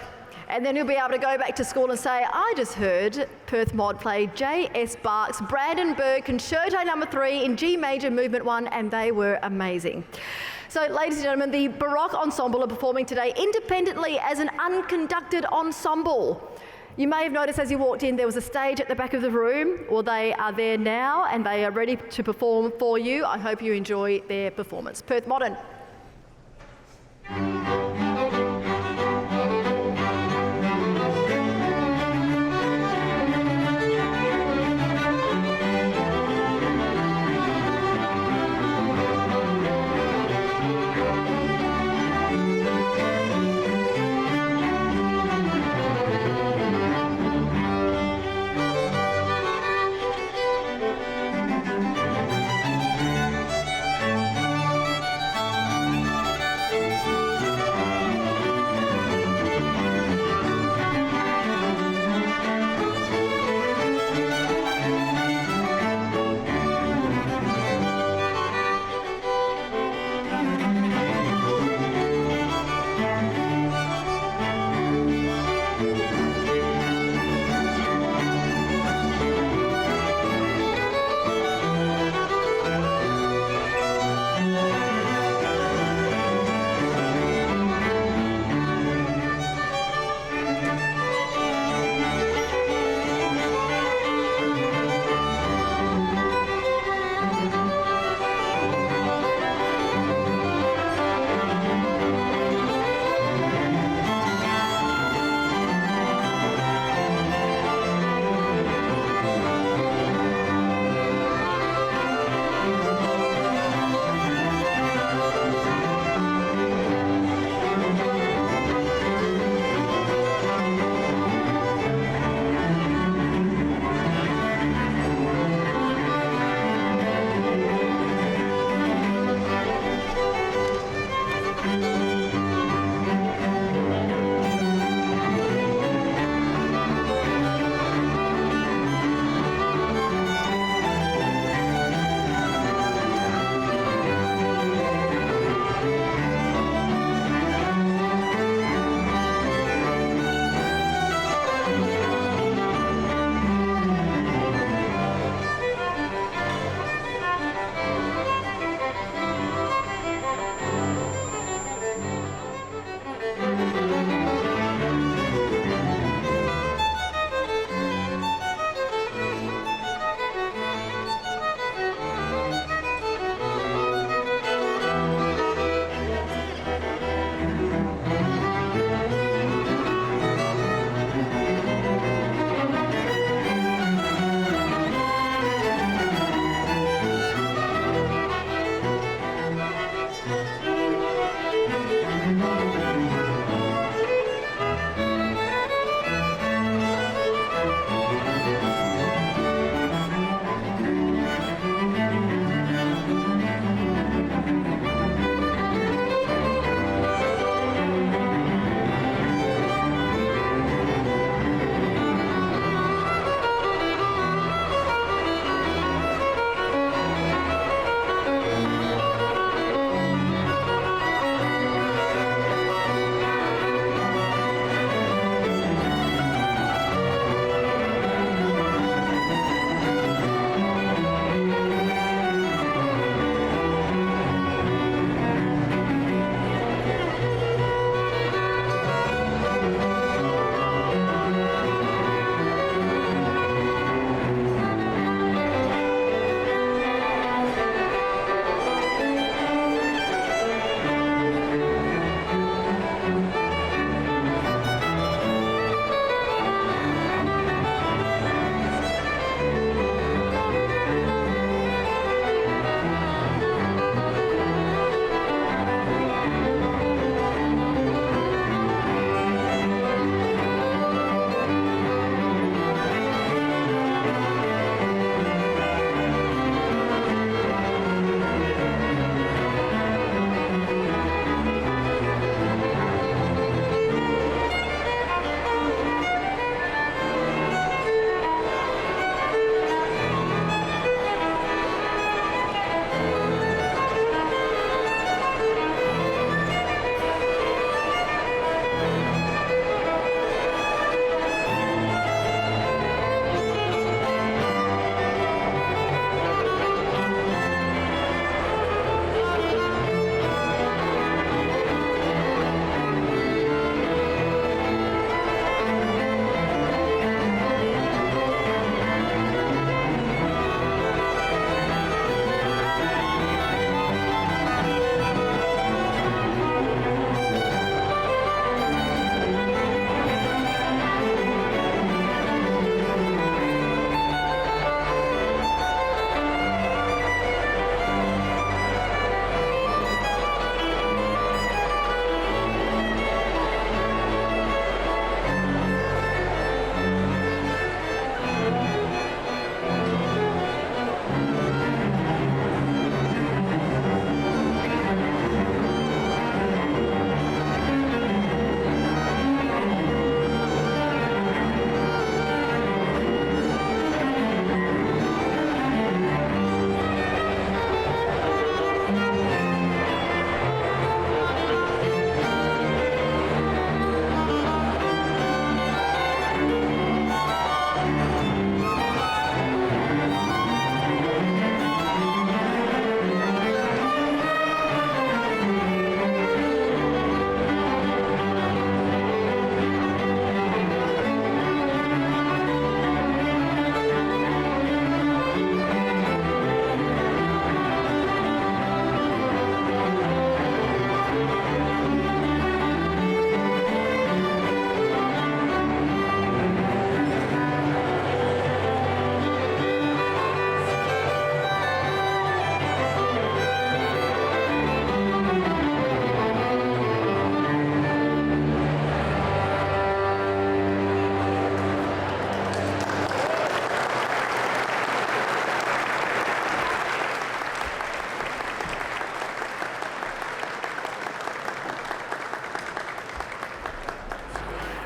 And then you'll be able to go back to school and say, I just heard Perth Mod play J.S. Bach's Brandenburg Concerto No. 3 in G Major Movement 1, and they were amazing. So, ladies and gentlemen, the Baroque Ensemble are performing today independently as an unconducted ensemble. You may have noticed as you walked in, there was a stage at the back of the room. Well, they are there now, and they are ready to perform for you. I hope you enjoy their performance. Perth Modern.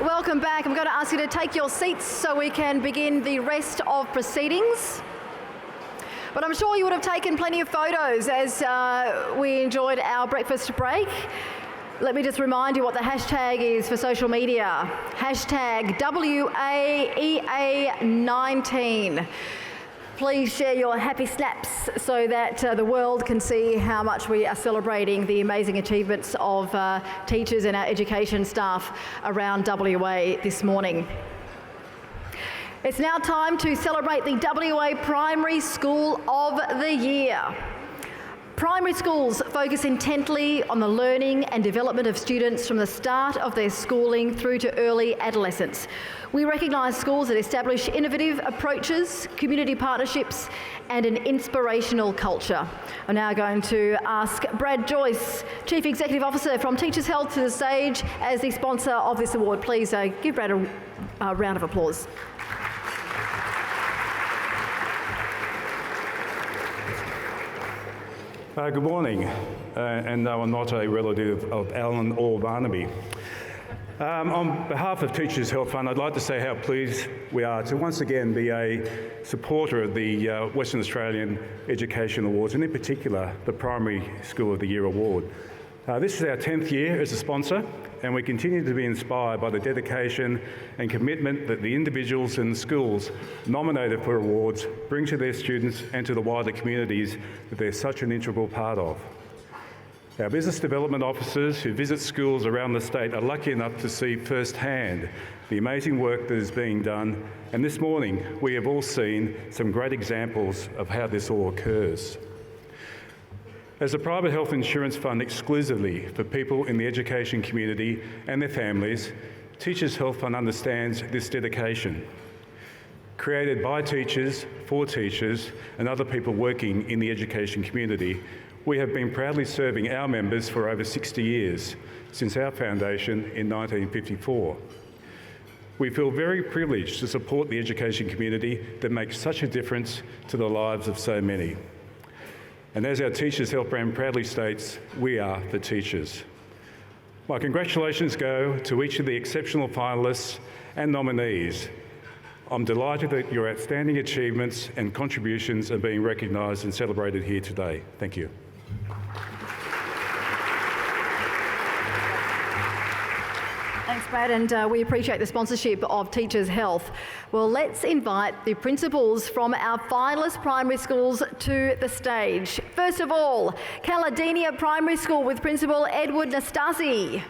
Welcome back. I'm going to ask you to take your seats so we can begin the rest of proceedings. But I'm sure you would have taken plenty of photos as we enjoyed our breakfast break. Let me just remind you what the hashtag is for social media. Hashtag WAEA19. Please share your happy snaps so that the world can see how much we are celebrating the amazing achievements of teachers and our education staff around WA this morning. It's now time to celebrate the WA Primary School of the Year. Primary schools focus intently on the learning and development of students from the start of their schooling through to early adolescence. We recognise schools that establish innovative approaches, community partnerships and an inspirational culture. I'm now going to ask Brad Joyce, Chief Executive Officer from Teachers Health, to the stage as the sponsor of this award. Please give Brad a round of applause. Good morning, and no, I'm not a relative of Alan or Barnaby. On behalf of Teachers Health Fund, I'd like to say how pleased we are to once again be a supporter of the Western Australian Education Awards, and in particular the Primary School of the Year Award. This is our 10th year as a sponsor, and we continue to be inspired by the dedication and commitment that the individuals and schools nominated for awards bring to their students and to the wider communities that they're such an integral part of. Our business development officers who visit schools around the state are lucky enough to see firsthand the amazing work that is being done, and this morning we have all seen some great examples of how this all occurs. As a private health insurance fund exclusively for people in the education community and their families, Teachers Health Fund understands this dedication. Created by teachers, for teachers, and other people working in the education community, we have been proudly serving our members for over 60 years, since our foundation in 1954. We feel very privileged to support the education community that makes such a difference to the lives of so many. And as our Teachers Health brand proudly states, we are the teachers. My congratulations go to each of the exceptional finalists and nominees. I'm delighted that your outstanding achievements and contributions are being recognised and celebrated here today. Thank you. Thanks, Brad, and we appreciate the sponsorship of Teachers Health. Well, let's invite the principals from our finalist primary schools to the stage. First of all, Caledenia Primary School with Principal Edward Nastasi.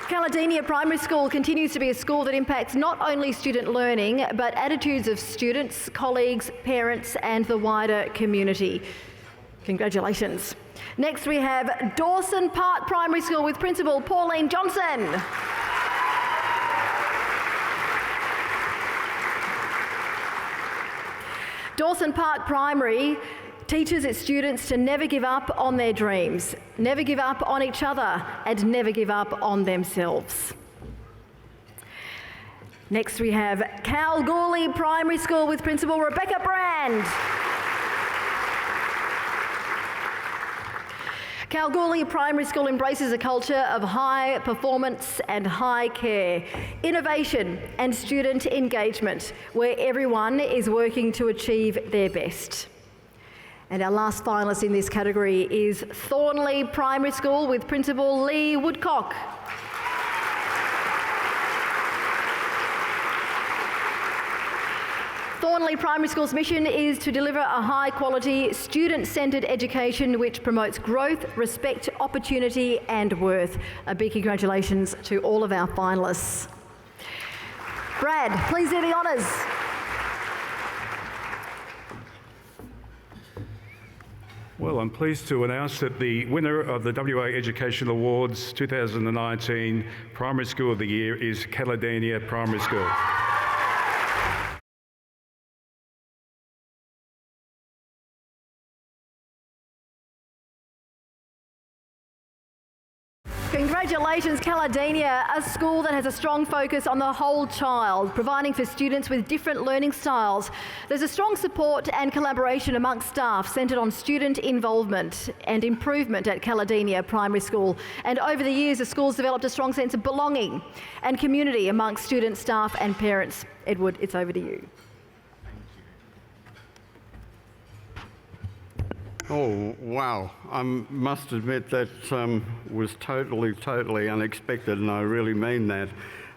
Caledenia Primary School continues to be a school that impacts not only student learning, but attitudes of students, colleagues, parents, and the wider community. Congratulations. Next we have Dawson Park Primary School with Principal Pauline Johnson. Dawson Park Primary teaches its students to never give up on their dreams, never give up on each other, and never give up on themselves. Next we have Kalgoorlie Primary School with Principal Rebecca Brand. Kalgoorlie Primary School embraces a culture of high performance and high care, innovation and student engagement, where everyone is working to achieve their best. And our last finalist in this category is Thornley Primary School with Principal Lee Woodcock. Thornley Primary School's mission is to deliver a high-quality, student-centred education which promotes growth, respect, opportunity and worth. A big congratulations to all of our finalists. Brad, please do the honours. Well, I'm pleased to announce that the winner of the WA Education Awards 2019 Primary School of the Year is Caledenia Primary School. Congratulations, Caledania, a school that has a strong focus on the whole child, providing for students with different learning styles. There's a strong support and collaboration amongst staff centred on student involvement and improvement at Caledania Primary School. And over the years, the school's developed a strong sense of belonging and community amongst students, staff and parents. Edward, it's over to you. Oh, wow. I must admit that was totally unexpected, and I really mean that.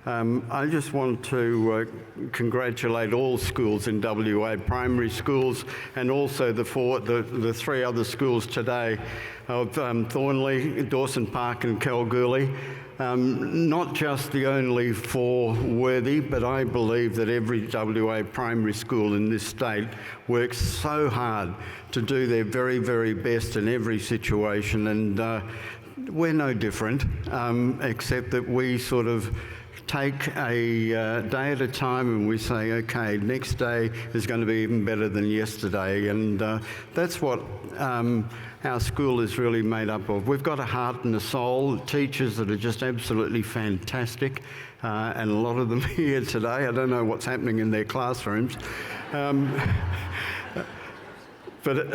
I just want to congratulate all schools in WA, primary schools, and also the three other schools today of Thornley, Dawson Park and Kalgoorlie. Not just the only four worthy, but I believe that every WA primary school in this state works so hard to do their very, very best in every situation, and we're no different, except that we sort of take a day at a time and we say, okay, next day is going to be even better than yesterday, and that's what our school is really made up of. We've got a heart and a soul, teachers that are just absolutely fantastic, and a lot of them here today. I don't know what's happening in their classrooms. But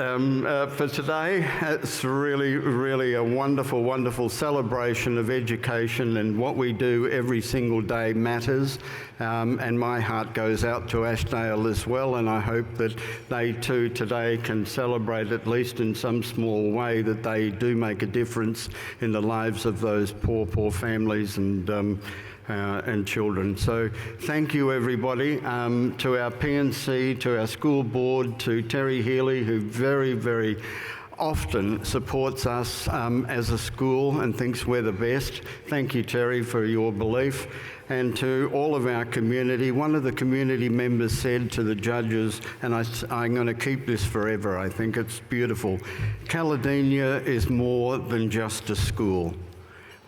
for today, it's really a wonderful celebration of education, and what we do every single day matters. And my heart goes out to Ashdale as well, and I hope that they too today can celebrate, at least in some small way, that they do make a difference in the lives of those poor families and children. So thank you everybody, to our PNC, to our school board, to Terry Healy, who very often supports us as a school and thinks we're the best. Thank you, Terry, for your belief. And to all of our community. One of the community members said to the judges, and I'm going to keep this forever, I think it's beautiful, Caledania is more than just a school.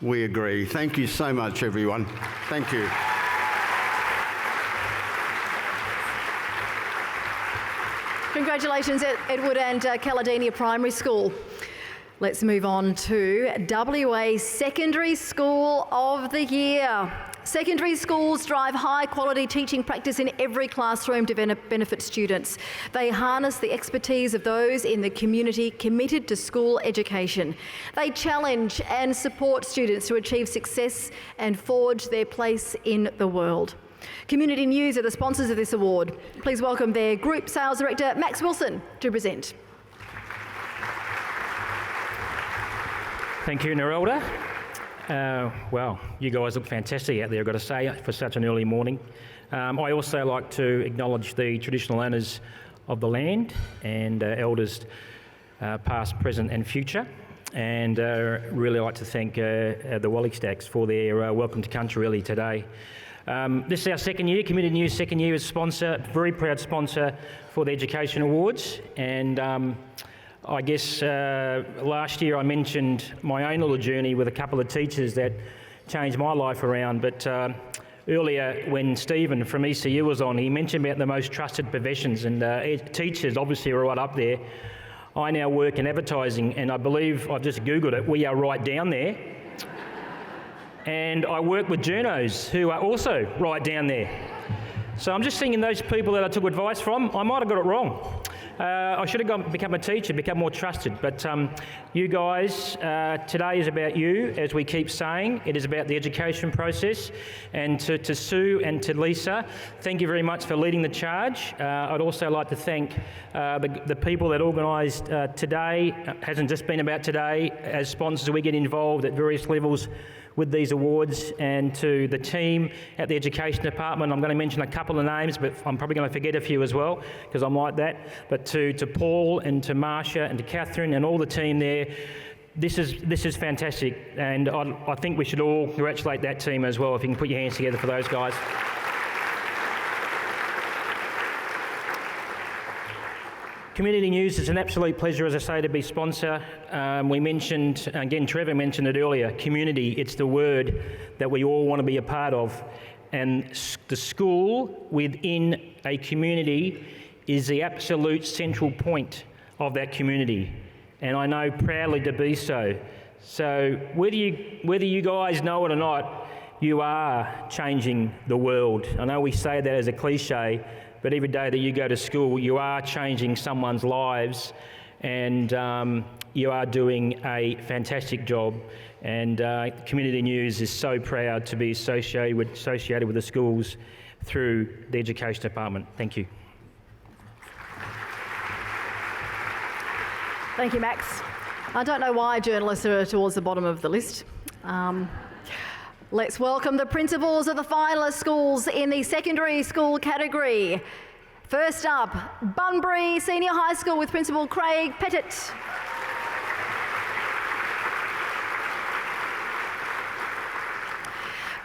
We agree. Thank you so much, everyone. Thank you. Congratulations, Edward and Caledania Primary School. Let's move on to WA Secondary School of the Year. Secondary schools drive high-quality teaching practice in every classroom to benefit students. They harness the expertise of those in the community committed to school education. They challenge and support students to achieve success and forge their place in the world. Community News are the sponsors of this award. Please welcome their Group Sales Director, Max Wilson, to present. Thank you, Nerelda. Well, you guys look fantastic out there, I've got to say, for such an early morning. I also like to acknowledge the traditional owners of the land and elders past, present and future, and really like to thank the Wallystacks for their welcome to country early today. This is our second year, Community News second year as sponsor, very proud sponsor for the Education Awards, and I guess last year I mentioned my own little journey with a couple of teachers that changed my life around, but earlier when Stephen from ECU was on, he mentioned about the most trusted professions, and teachers obviously are right up there. I now work in advertising, and I believe, I've just Googled it, we are right down there. And I work with journos who are also right down there. So I'm just thinking those people that I took advice from, I might have got it wrong. I should have become a teacher, become more trusted. But you guys, today is about you, as we keep saying. It is about the education process. And to Sue and to Lisa, thank you very much for leading the charge. I'd also like to thank the people that organised today. It hasn't just been about today. As sponsors, we get involved at various levels with these awards, and to the team at the Education Department. I'm going to mention a couple of names, but I'm probably going to forget a few as well, because I'm like that. But to Paul and to Marsha and to Catherine and all the team there, this is fantastic, and I think we should all congratulate that team as well, if you can put your hands together for those guys. Community News is an absolute pleasure, as I say, to be sponsor. We mentioned, again, Trevor mentioned it earlier, community. It's the word that we all want to be a part of. And the school within a community is the absolute central point of that community. And I know proudly to be so. So whether you guys know it or not, you are changing the world. I know we say that as a cliche, but every day that you go to school, you are changing someone's lives, and you are doing a fantastic job. And Community News is so proud to be associated with the schools through the Education Department. Thank you. Thank you, Max. I don't know why journalists are towards the bottom of the list. Let's welcome the principals of the finalist schools in the secondary school category. First up, Bunbury Senior High School with Principal Craig Pettit.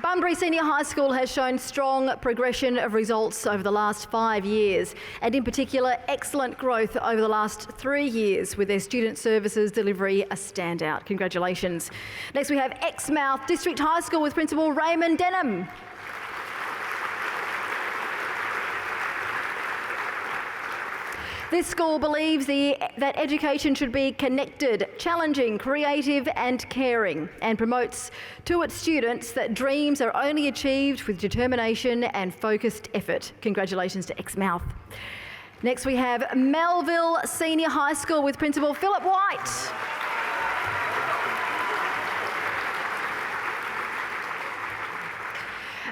Bunbury Senior High School has shown strong progression of results over the last 5 years, and in particular excellent growth over the last 3 years, with their student services delivery a standout. Congratulations. Next we have Exmouth District High School with Principal Raymond Denham. This school believes that education should be connected, challenging, creative and caring, and promotes to its students that dreams are only achieved with determination and focused effort. Congratulations to Exmouth. Next we have Melville Senior High School with Principal Philip White.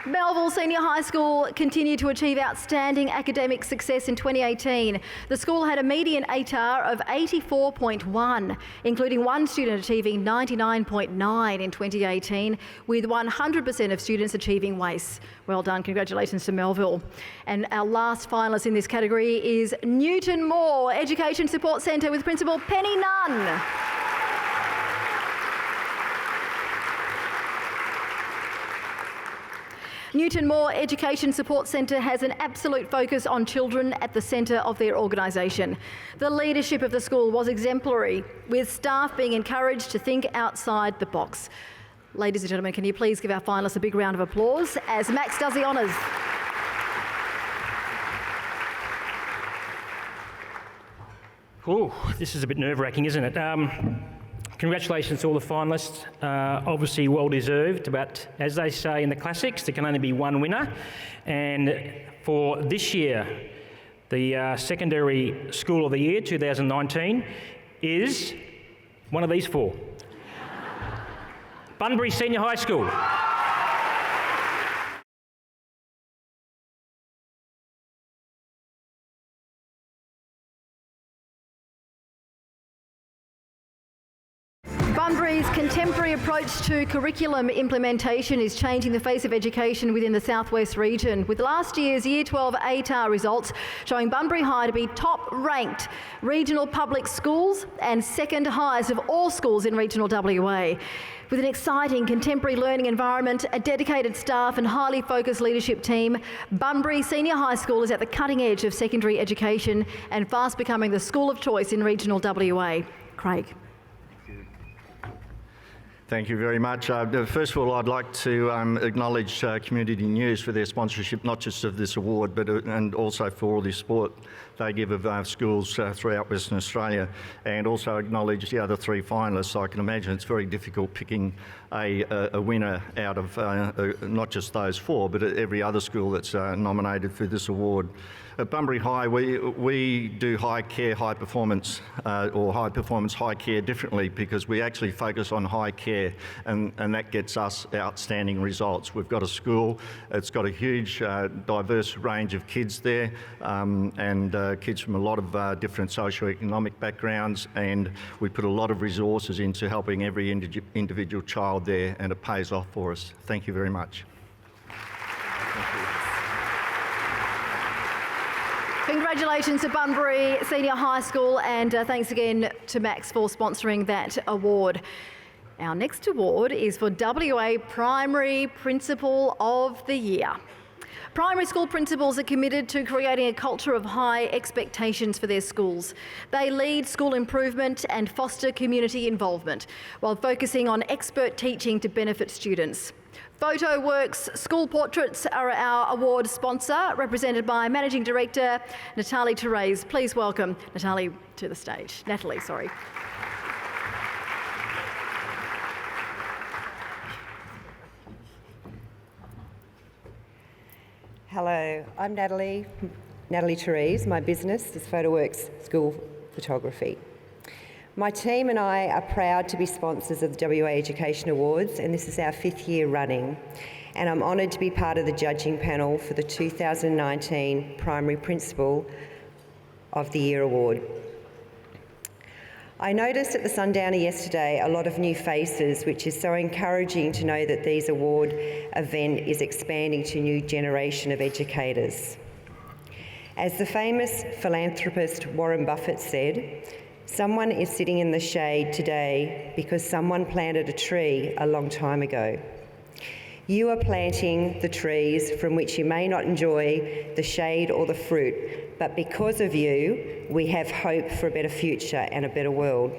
Melville Senior High School continued to achieve outstanding academic success in 2018. The school had a median ATAR of 84.1, including one student achieving 99.9 in 2018, with 100% of students achieving WACE. Well done, congratulations to Melville. And our last finalist in this category is Newton Moore Education Support Centre with Principal Penny Nunn. Newton Moore Education Support Centre has an absolute focus on children at the centre of their organisation. The leadership of the school was exemplary, with staff being encouraged to think outside the box. Ladies and gentlemen, can you please give our finalists a big round of applause as Max does the honours. Oh, this is a bit nerve-wracking, isn't it? Congratulations to all the finalists, obviously well deserved, but as they say in the classics, there can only be one winner. And for this year, the Secondary School of the Year 2019 is one of these four. Bunbury Senior High School. Bunbury's contemporary approach to curriculum implementation is changing the face of education within the southwest region, with last year's Year 12 ATAR results showing Bunbury High to be top-ranked regional public schools and second highest of all schools in regional WA. With an exciting contemporary learning environment, a dedicated staff and highly focused leadership team, Bunbury Senior High School is at the cutting edge of secondary education and fast becoming the school of choice in regional WA. Craig. Thank you very much. First of all, I'd like to acknowledge Community News for their sponsorship, not just of this award, but and also for all the support they give of schools throughout Western Australia, and also acknowledge the other three finalists. I can imagine it's very difficult picking a winner out of not just those four, but every other school that's nominated for this award. At Bunbury High, we do high care, high performance, or high performance, high care differently, because we actually focus on high care, and that gets us outstanding results. We've got a school, it's got a huge diverse range of kids there, and kids from a lot of different socioeconomic backgrounds, and we put a lot of resources into helping every individual child there, and it pays off for us. Thank you very much. Congratulations to Bunbury Senior High School, and thanks again to Max for sponsoring that award. Our next award is for WA Primary Principal of the Year. Primary school principals are committed to creating a culture of high expectations for their schools. They lead school improvement and foster community involvement, while focusing on expert teaching to benefit students. PhotoWorks School Portraits are our award sponsor, represented by Managing Director Natalie Therese. Please welcome Natalie to the stage. Natalie, sorry. Hello, I'm Natalie Therese. My business is PhotoWorks School Photography. My team and I are proud to be sponsors of the WA Education Awards, and this is our 5th year running. And I'm honoured to be part of the judging panel for the 2019 Primary Principal of the Year Award. I noticed at the Sundowner yesterday a lot of new faces, which is so encouraging to know that this award event is expanding to a new generation of educators. As the famous philanthropist Warren Buffett said, someone is sitting in the shade today because someone planted a tree a long time ago. You are planting the trees from which you may not enjoy the shade or the fruit, but because of you, we have hope for a better future and a better world.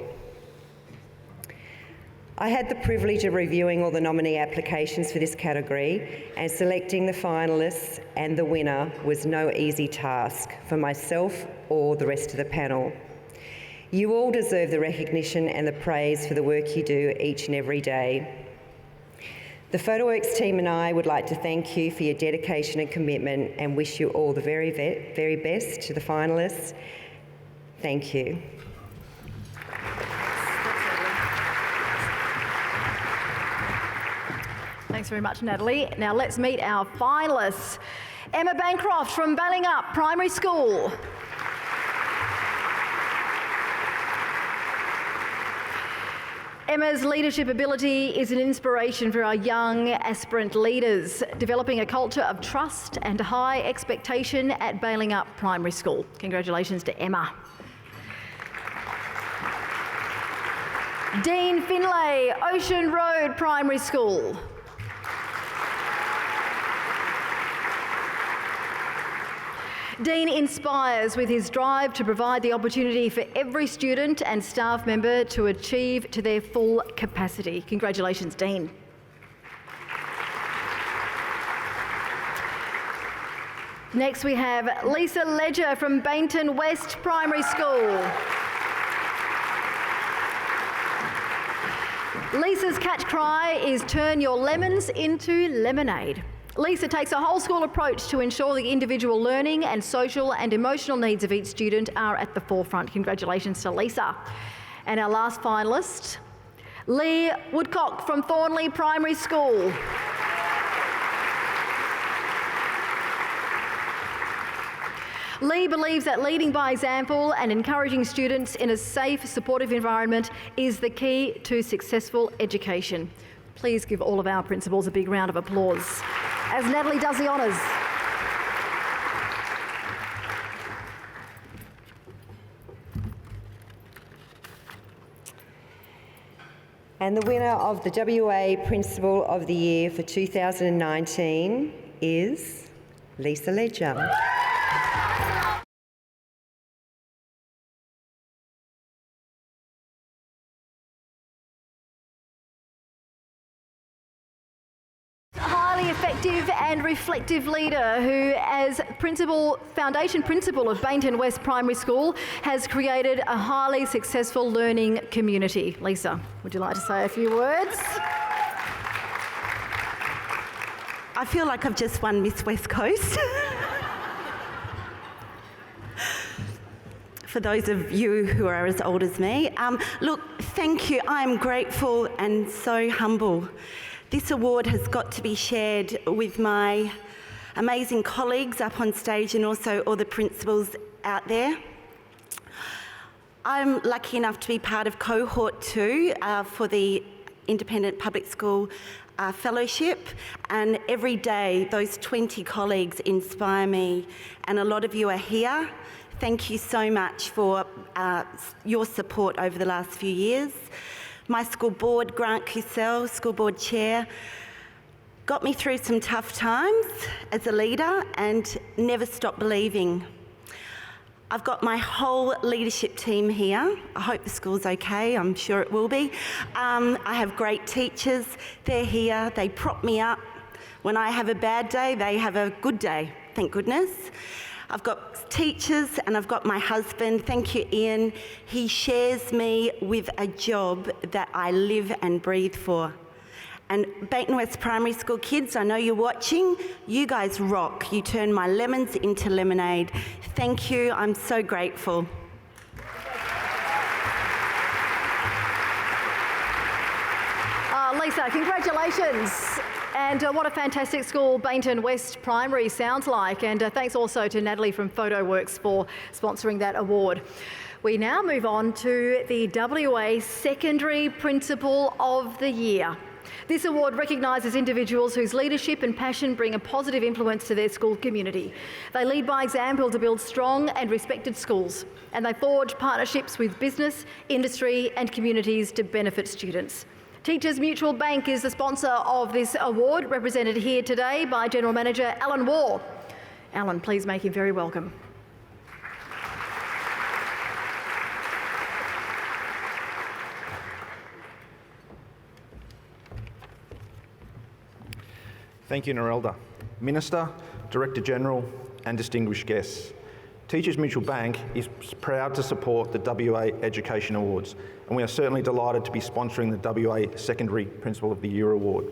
I had the privilege of reviewing all the nominee applications for this category, and selecting the finalists and the winner was no easy task for myself or the rest of the panel. You all deserve the recognition and the praise for the work you do each and every day. The PhotoWorks team and I would like to thank you for your dedication and commitment and wish you all the very best to the finalists. Thank you. Thanks very much, Natalie. Now let's meet our finalists. Emma Bancroft from Balingup Primary School. Emma's leadership ability is an inspiration for our young aspirant leaders, developing a culture of trust and high expectation at Balingup Primary School. Congratulations to Emma. Dean Finlay, Ocean Road Primary School. Dean inspires with his drive to provide the opportunity for every student and staff member to achieve to their full capacity. Congratulations, Dean. Next we have Lisa Ledger from Bainton West Primary School. Lisa's catch cry is turn your lemons into lemonade. Lisa takes a whole school approach to ensure the individual learning and social and emotional needs of each student are at the forefront. Congratulations to Lisa. And our last finalist, Lee Woodcock from Thornley Primary School. Lee believes that leading by example and encouraging students in a safe, supportive environment is the key to successful education. Please give all of our principals a big round of applause as Natalie does the honours. And the winner of the WA Principal of the Year for 2019 is Lisa Ledger. Effective and reflective leader who, as foundation principal of Bainton West Primary School, has created a highly successful learning community. Lisa, would you like to say a few words? I feel like I've just won Miss West Coast. For those of you who are as old as me. Look, thank you. I am grateful and so humble. This award has got to be shared with my amazing colleagues up on stage and also all the principals out there. I'm lucky enough to be part of Cohort 2 for the Independent Public School Fellowship, and every day those 20 colleagues inspire me, and a lot of you are here. Thank you so much for your support over the last few years. My school board, Grant Cussell, school board chair, got me through some tough times as a leader and never stopped believing. I've got my whole leadership team here. I hope the school's okay, I'm sure it will be. I have great teachers, they're here, they prop me up. When I have a bad day, they have a good day, thank goodness. I've got teachers and I've got my husband. Thank you, Ian. He shares me with a job that I live and breathe for. And Baton West Primary School kids, I know you're watching. You guys rock. You turn my lemons into lemonade. Thank you. I'm so grateful. Lisa, congratulations. And what a fantastic school Baton West Primary sounds like. And thanks also to Natalie from PhotoWorks for sponsoring that award. We now move on to the WA Secondary Principal of the Year. This award recognises individuals whose leadership and passion bring a positive influence to their school community. They lead by example to build strong and respected schools, and they forge partnerships with business, industry and communities to benefit students. Teachers Mutual Bank is the sponsor of this award, represented here today by General Manager Alan Waugh. Alan, please make him very welcome. Thank you, Narelda. Minister, Director General and distinguished guests. Teachers Mutual Bank is proud to support the WA Education Awards, and we are certainly delighted to be sponsoring the WA Secondary Principal of the Year Award.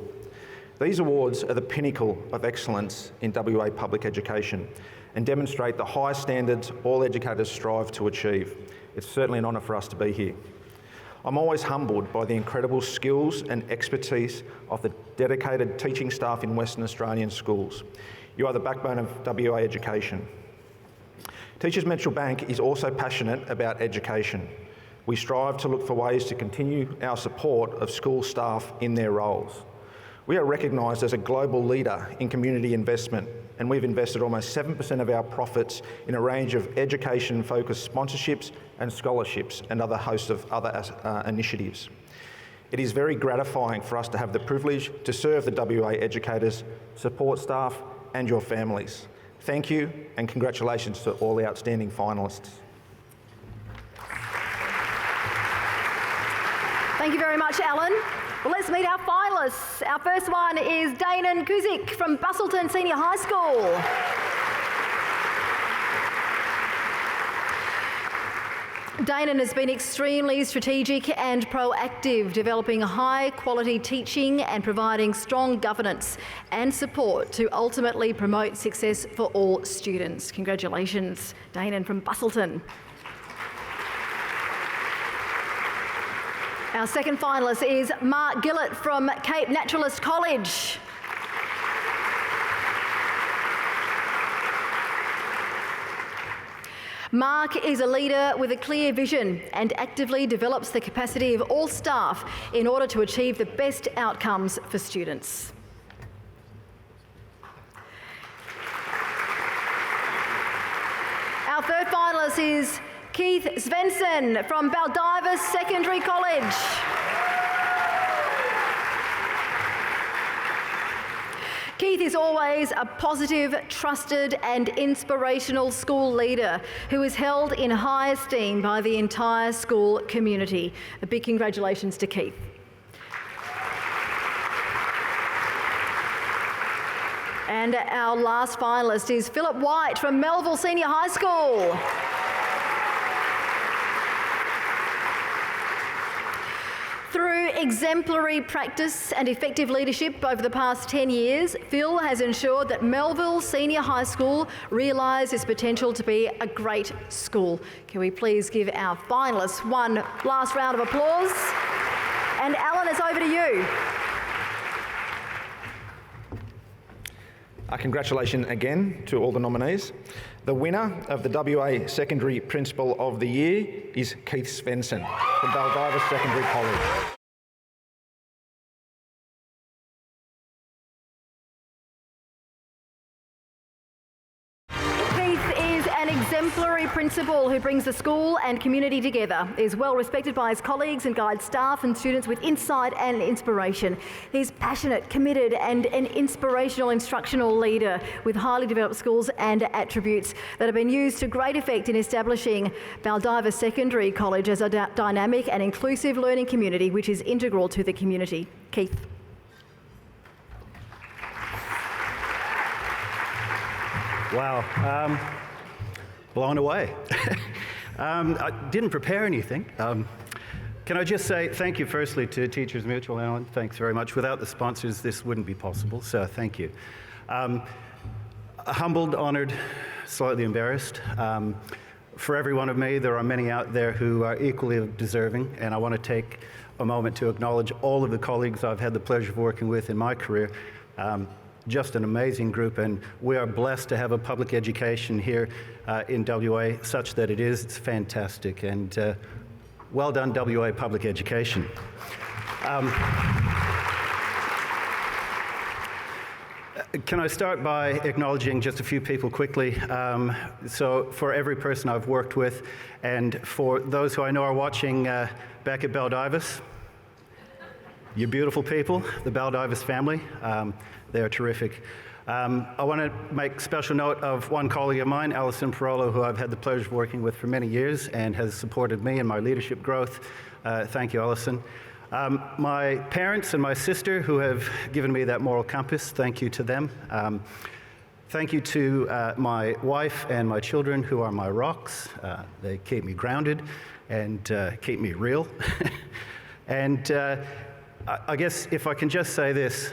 These awards are the pinnacle of excellence in WA public education and demonstrate the high standards all educators strive to achieve. It's certainly an honour for us to be here. I'm always humbled by the incredible skills and expertise of the dedicated teaching staff in Western Australian schools. You are the backbone of WA education. Teachers Mutual Bank is also passionate about education. We strive to look for ways to continue our support of school staff in their roles. We are recognised as a global leader in community investment, and we've invested almost 7% of our profits in a range of education-focused sponsorships and scholarships and other host of other initiatives. It is very gratifying for us to have the privilege to serve the WA educators, support staff and your families. Thank you and congratulations to all the outstanding finalists. Thank you very much, Alan. Well, let's meet our finalists. Our first one is Danon Kuzik from Bustleton Senior High School. Danon has been extremely strategic and proactive, developing high-quality teaching and providing strong governance and support to ultimately promote success for all students. Congratulations, Danon from Bustleton. Our second finalist is Mark Gillett from Cape Naturalist College. Mark is a leader with a clear vision and actively develops the capacity of all staff in order to achieve the best outcomes for students. Our third finalist is Keith Svensson from Baldivis Secondary College. Keith is always a positive, trusted and inspirational school leader who is held in high esteem by the entire school community. A big congratulations to Keith. And our last finalist is Philip White from Melville Senior High School. Through exemplary practice and effective leadership over the past 10 years, Phil has ensured that Melville Senior High School realise its potential to be a great school. Can we please give our finalists one last round of applause? And Alan, it's over to you. Congratulations again to all the nominees. The winner of the WA Secondary Principal of the Year is Keith Svensson from Baldivis Secondary College. An exemplary principal who brings the school and community together, is well respected by his colleagues and guides staff and students with insight and inspiration. He's passionate, committed and an inspirational instructional leader with highly developed skills and attributes that have been used to great effect in establishing Baldivis Secondary College as a dynamic and inclusive learning community which is integral to the community. Keith. Wow. Blown away. I didn't prepare anything, Can I just say thank you firstly to Teachers Mutual, Alan. Thanks very much. Without the sponsors, this wouldn't be possible, so thank you. Humbled, honoured, slightly embarrassed. For every one of me, there are many out there who are equally deserving, and I want to take a moment to acknowledge all of the colleagues I've had the pleasure of working with in my career. Just an amazing group, and we are blessed to have a public education here in WA such that it is. It's fantastic, and well done, WA Public Education. Can I start by acknowledging just a few people quickly? So for every person I've worked with, and for those who I know are watching back at Baldivis, you beautiful people, the Baldivis family, they are terrific. I want to make special note of one colleague of mine, Alison Parolo, who I've had the pleasure of working with for many years and has supported me in my leadership growth. Thank you, Alison. My parents and my sister, who have given me that moral compass, thank you to them. Thank you to my wife and my children, who are my rocks. They keep me grounded and keep me real. And I guess if I can just say this,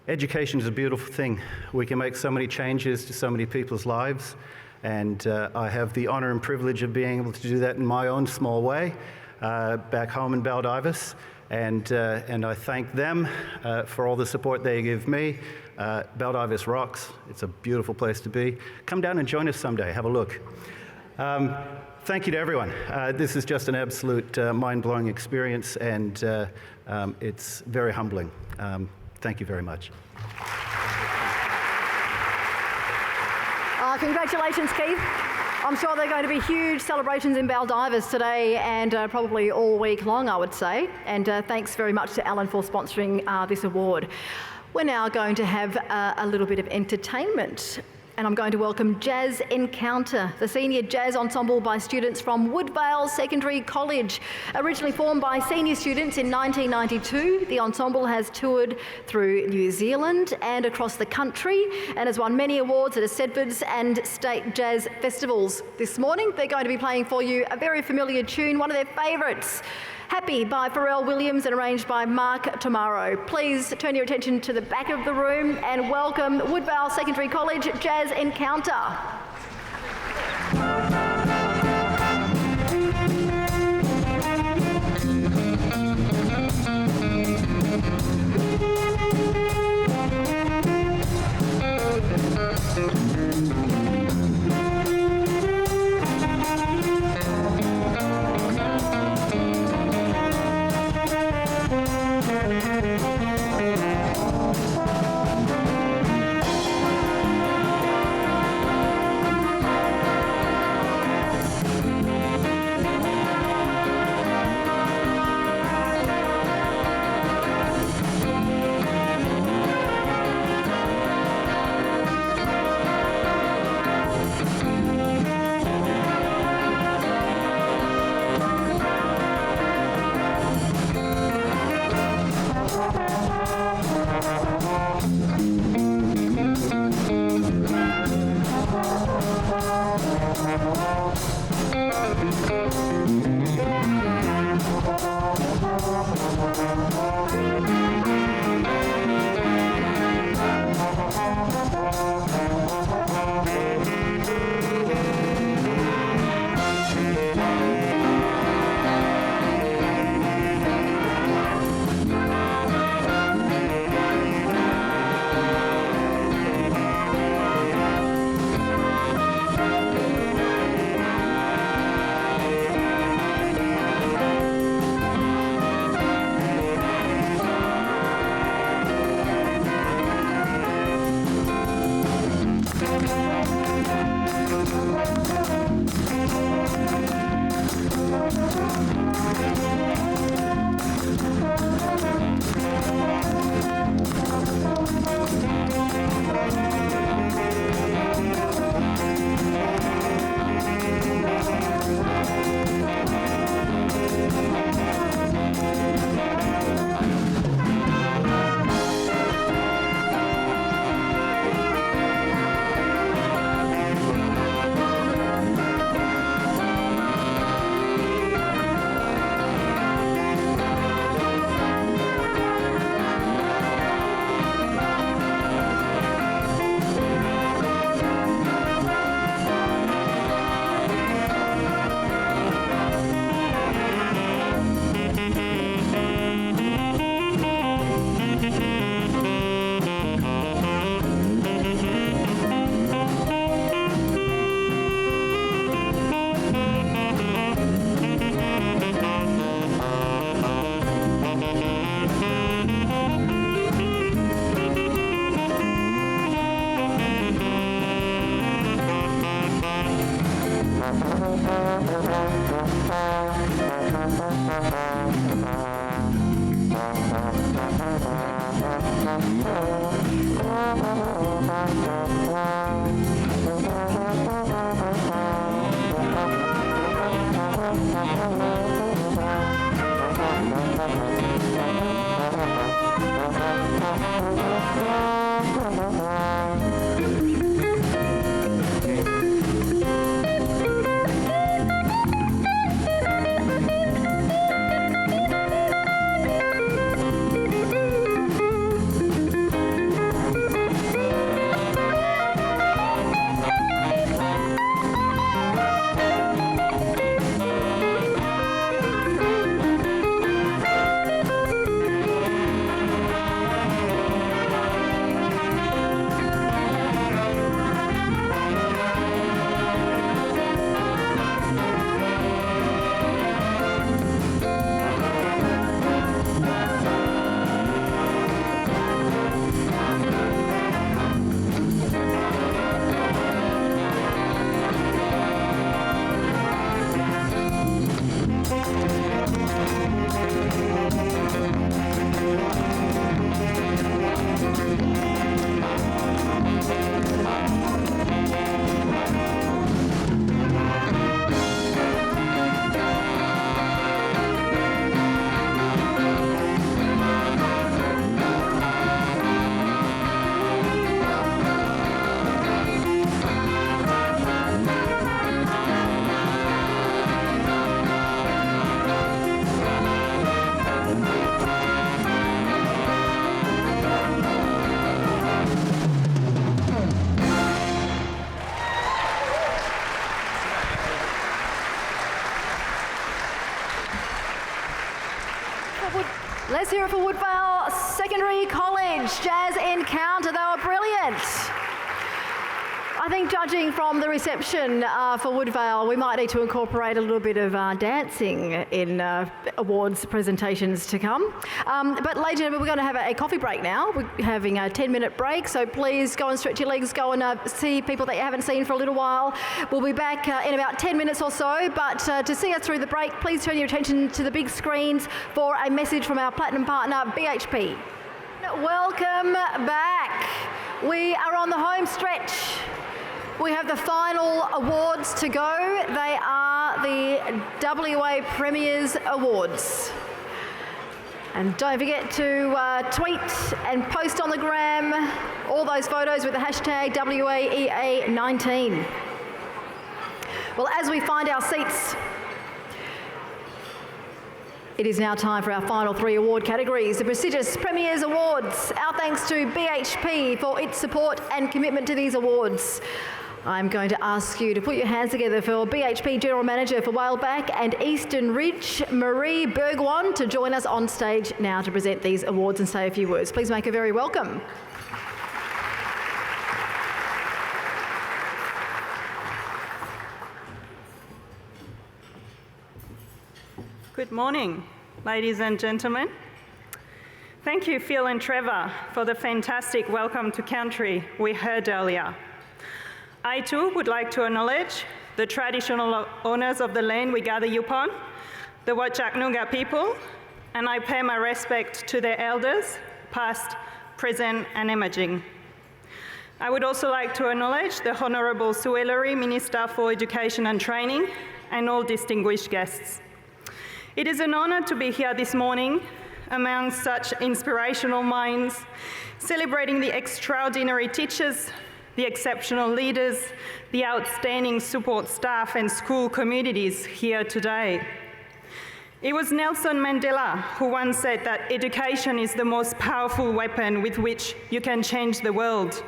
education is a beautiful thing. We can make so many changes to so many people's lives, and I have the honour and privilege of being able to do that in my own small way back home in Baldivis, and I thank them for all the support they give me. Baldivis rocks. It's a beautiful place to be. Come down and join us someday. Have a look. Thank you to everyone. This is just an absolute mind-blowing experience, and it's very humbling. Thank you very much. Congratulations, Keith. I'm sure there are going to be huge celebrations in Baldivis today and probably all week long, I would say. And thanks very much to Alan for sponsoring this award. We're now going to have a little bit of entertainment. And I'm going to welcome Jazz Encounter, the senior jazz ensemble by students from Woodvale Secondary College. Originally formed by senior students in 1992, the ensemble has toured through New Zealand and across the country and has won many awards at Sedford's and state jazz festivals. This morning, they're going to be playing for you a very familiar tune, one of their favourites, Happy by Pharrell Williams and arranged by Mark Tomorrow. Please turn your attention to the back of the room and welcome Woodvale Secondary College Jazz Encounter. Let's hear it for Woodvale Secondary College Jazz Encounter. They were brilliant. I think judging from the reception for Woodvale, we might need to incorporate a little bit of dancing in awards presentations to come. But ladies and gentlemen, we're going to have a coffee break now. We're having a 10-minute break, so please go and stretch your legs, go and see people that you haven't seen for a little while. We'll be back in about 10 minutes or so, but to see us through the break, please turn your attention to the big screens for a message from our platinum partner, BHP. Welcome back. We are on the home stretch. We have the final awards to go. They are the WA Premiers Awards. And don't forget to tweet and post on the gram all those photos with the hashtag WAEA19. Well, as we find our seats, it is now time for our final three award categories, the prestigious Premiers Awards. Our thanks to BHP for its support and commitment to these awards. I'm going to ask you to put your hands together for BHP General Manager for Whaleback and Eastern Ridge, Marie Bergwan, to join us on stage now to present these awards and say a few words. Please make her very welcome. Good morning, ladies and gentlemen. Thank you, Phil and Trevor, for the fantastic welcome to country we heard earlier. I too would like to acknowledge the traditional owners of the land we gather upon, the Whadjuk Noongar people, and I pay my respect to their elders, past, present and emerging. I would also like to acknowledge the Honourable Suelari Minister for Education and Training and all distinguished guests. It is an honour to be here this morning among such inspirational minds, celebrating the extraordinary teachers, the exceptional leaders, the outstanding support staff and school communities here today. It was Nelson Mandela who once said that education is the most powerful weapon with which you can change the world.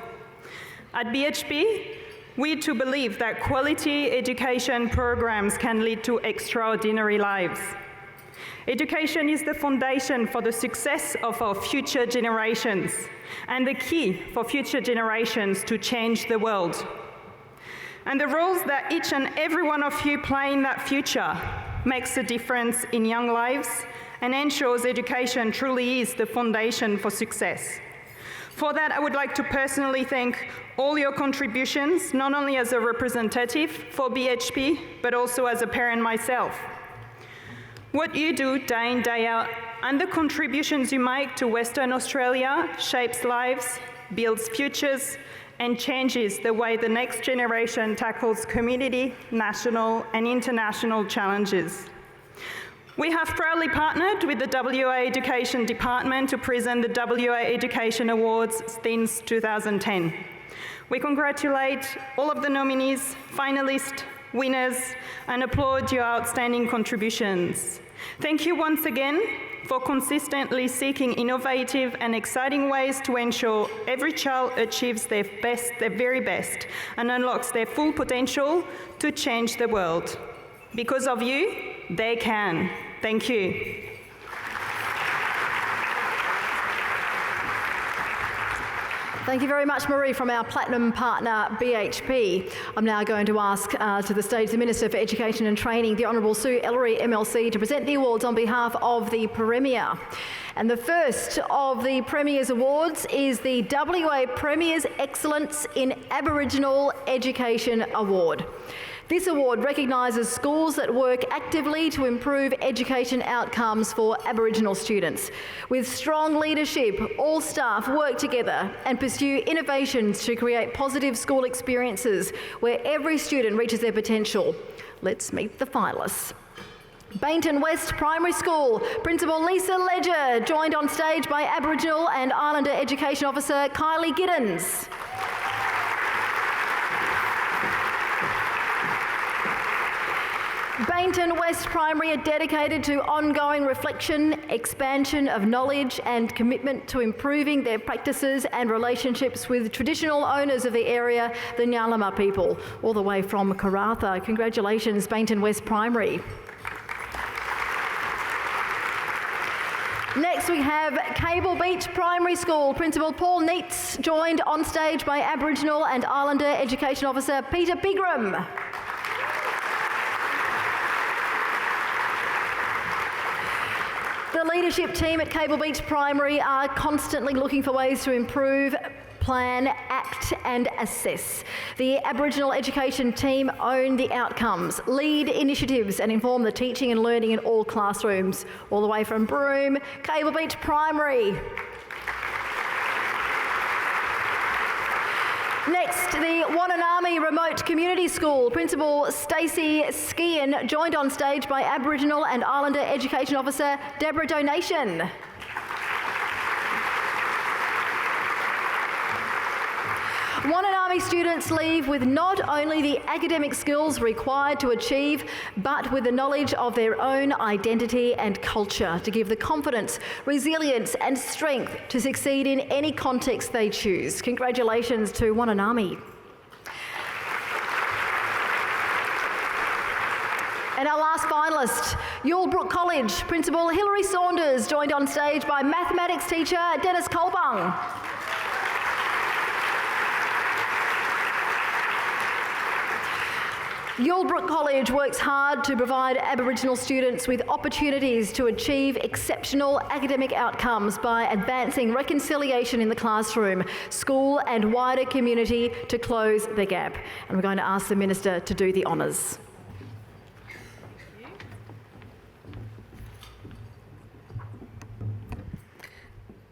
At BHP, we too believe that quality education programs can lead to extraordinary lives. Education is the foundation for the success of our future generations and the key for future generations to change the world. And the roles that each and every one of you play in that future makes a difference in young lives and ensures education truly is the foundation for success. For that, I would like to personally thank all your contributions, not only as a representative for BHP, but also as a parent myself. What you do day in, day out, and the contributions you make to Western Australia shapes lives, builds futures, and changes the way the next generation tackles community, national and international challenges. We have proudly partnered with the WA Education Department to present the WA Education Awards since 2010. We congratulate all of the nominees, finalists, winners, and applaud your outstanding contributions. Thank you once again for consistently seeking innovative and exciting ways to ensure every child achieves their very best, and unlocks their full potential to change the world. Because of you, they can. Thank you. Thank you very much, Marie, from our Platinum partner, BHP. I'm now going to ask to the stage the Minister for Education and Training, the Honourable Sue Ellery, MLC, to present the awards on behalf of the Premier. And the first of the Premier's Awards is the WA Premier's Excellence in Aboriginal Education Award. This award recognises schools that work actively to improve education outcomes for Aboriginal students. With strong leadership, all staff work together and pursue innovations to create positive school experiences where every student reaches their potential. Let's meet the finalists. Bainton West Primary School, Principal Lisa Ledger, joined on stage by Aboriginal and Islander Education Officer Kylie Giddens. Bainton West Primary are dedicated to ongoing reflection, expansion of knowledge and commitment to improving their practices and relationships with traditional owners of the area, the Nyalama people, all the way from Karratha. Congratulations, Bainton West Primary. Next we have Cable Beach Primary School, Principal Paul Neitz, joined on stage by Aboriginal and Islander Education Officer Peter Bigram. The leadership team at Cable Beach Primary are constantly looking for ways to improve, plan, act and assess. The Aboriginal education team own the outcomes, lead initiatives and inform the teaching and learning in all classrooms, all the way from Broome, Cable Beach Primary. Next, the Wananami Remote Community School, Principal Stacey Skian, joined on stage by Aboriginal and Islander Education Officer Deborah Donation. Wananami students leave with not only the academic skills required to achieve, but with the knowledge of their own identity and culture to give the confidence, resilience and strength to succeed in any context they choose. Congratulations to Wananami. And our last finalist, Yulebrook College, Principal Hilary Saunders, joined on stage by mathematics teacher Dennis Kolbung. Yulebrook College works hard to provide Aboriginal students with opportunities to achieve exceptional academic outcomes by advancing reconciliation in the classroom, school and wider community to close the gap. And we're going to ask the Minister to do the honours.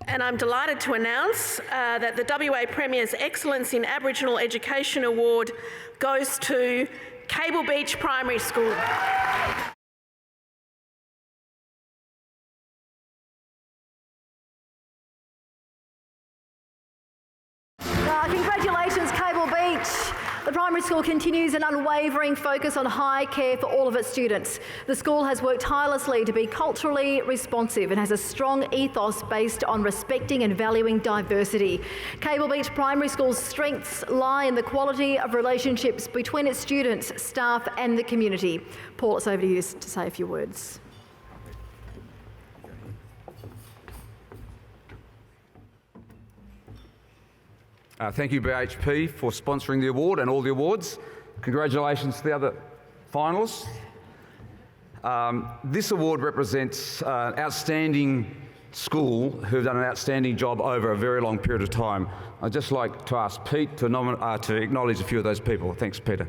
And I'm delighted to announce that the WA Premier's Excellence in Aboriginal Education Award goes to Cable Beach Primary School. Congratulations, Cable Beach. The primary school continues an unwavering focus on high care for all of its students. The school has worked tirelessly to be culturally responsive and has a strong ethos based on respecting and valuing diversity. Cable Beach Primary School's strengths lie in the quality of relationships between its students, staff and the community. Paul, it's over to you to say a few words. Thank you, BHP, for sponsoring the award and all the awards. Congratulations to the other finalists. This award represents an outstanding school who've done an outstanding job over a very long period of time. I'd just like to ask Pete to acknowledge a few of those people. Thanks, Peter.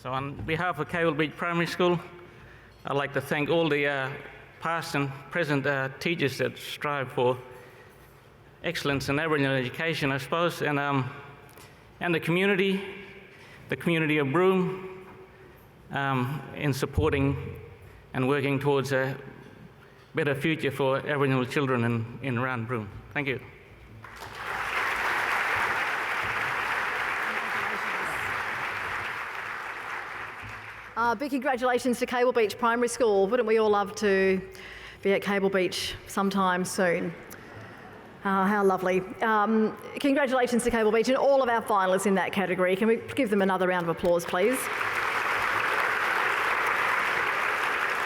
So on behalf of Cable Beach Primary School, I'd like to thank all the past and present teachers that strive for excellence in Aboriginal education, I suppose, and and the community of Broome, in supporting and working towards a better future for Aboriginal children in around Broome. Thank you. Big congratulations to Cable Beach Primary School. Wouldn't we all love to be at Cable Beach sometime soon? How lovely. Congratulations to Cable Beach and all of our finalists in that category. Can we give them another round of applause, please?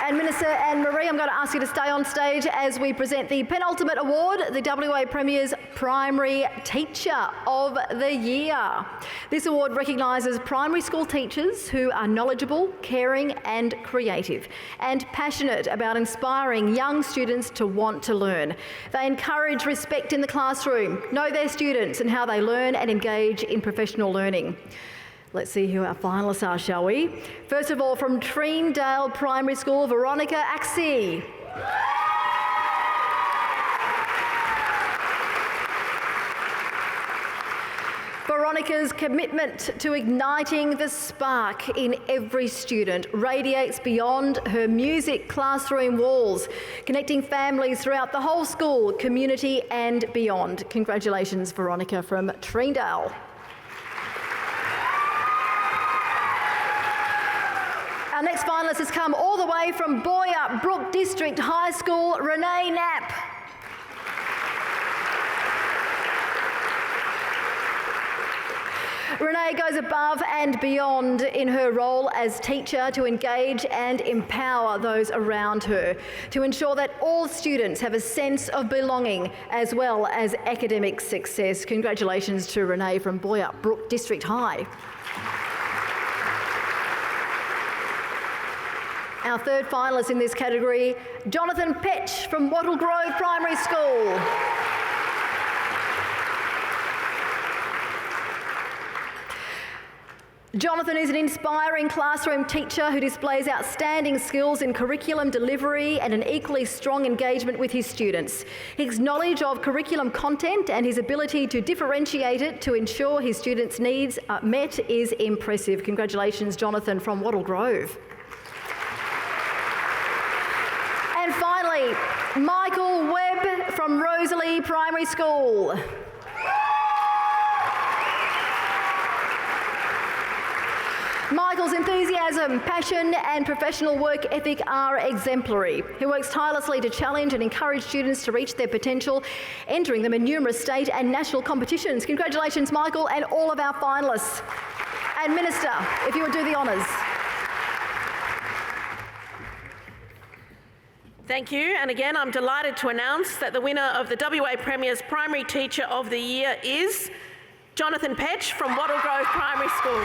And Minister Anne-Marie, I'm going to ask you to stay on stage as we present the penultimate award, the WA Premier's Primary Teacher of the Year. This award recognises primary school teachers who are knowledgeable, caring and creative, and passionate about inspiring young students to want to learn. They encourage respect in the classroom, know their students and how they learn and engage in professional learning. Let's see who our finalists are, shall we? First of all, from Treendale Primary School, Veronica Axie. Veronica's commitment to igniting the spark in every student radiates beyond her music classroom walls, connecting families throughout the whole school, community and beyond. Congratulations, Veronica from Treendale. Our next finalist has come all the way from Boyup Brook District High School, Renee Knapp. Renee goes above and beyond in her role as teacher to engage and empower those around her, to ensure that all students have a sense of belonging as well as academic success. Congratulations to Renee from Boyup Brook District High. Our third finalist in this category, Jonathan Petch from Wattle Grove Primary School. Jonathan is an inspiring classroom teacher who displays outstanding skills in curriculum delivery and an equally strong engagement with his students. His knowledge of curriculum content and his ability to differentiate it to ensure his students' needs are met is impressive. Congratulations, Jonathan from Wattle Grove. And finally, Michael Webb from Rosalie Primary School. Michael's enthusiasm, passion and professional work ethic are exemplary. He works tirelessly to challenge and encourage students to reach their potential, entering them in numerous state and national competitions. Congratulations, Michael, and all of our finalists. And Minister, if you would do the honours. Thank you, and again I'm delighted to announce that the winner of the WA Premier's Primary Teacher of the Year is Jonathan Petch from Wattle Grove Primary School.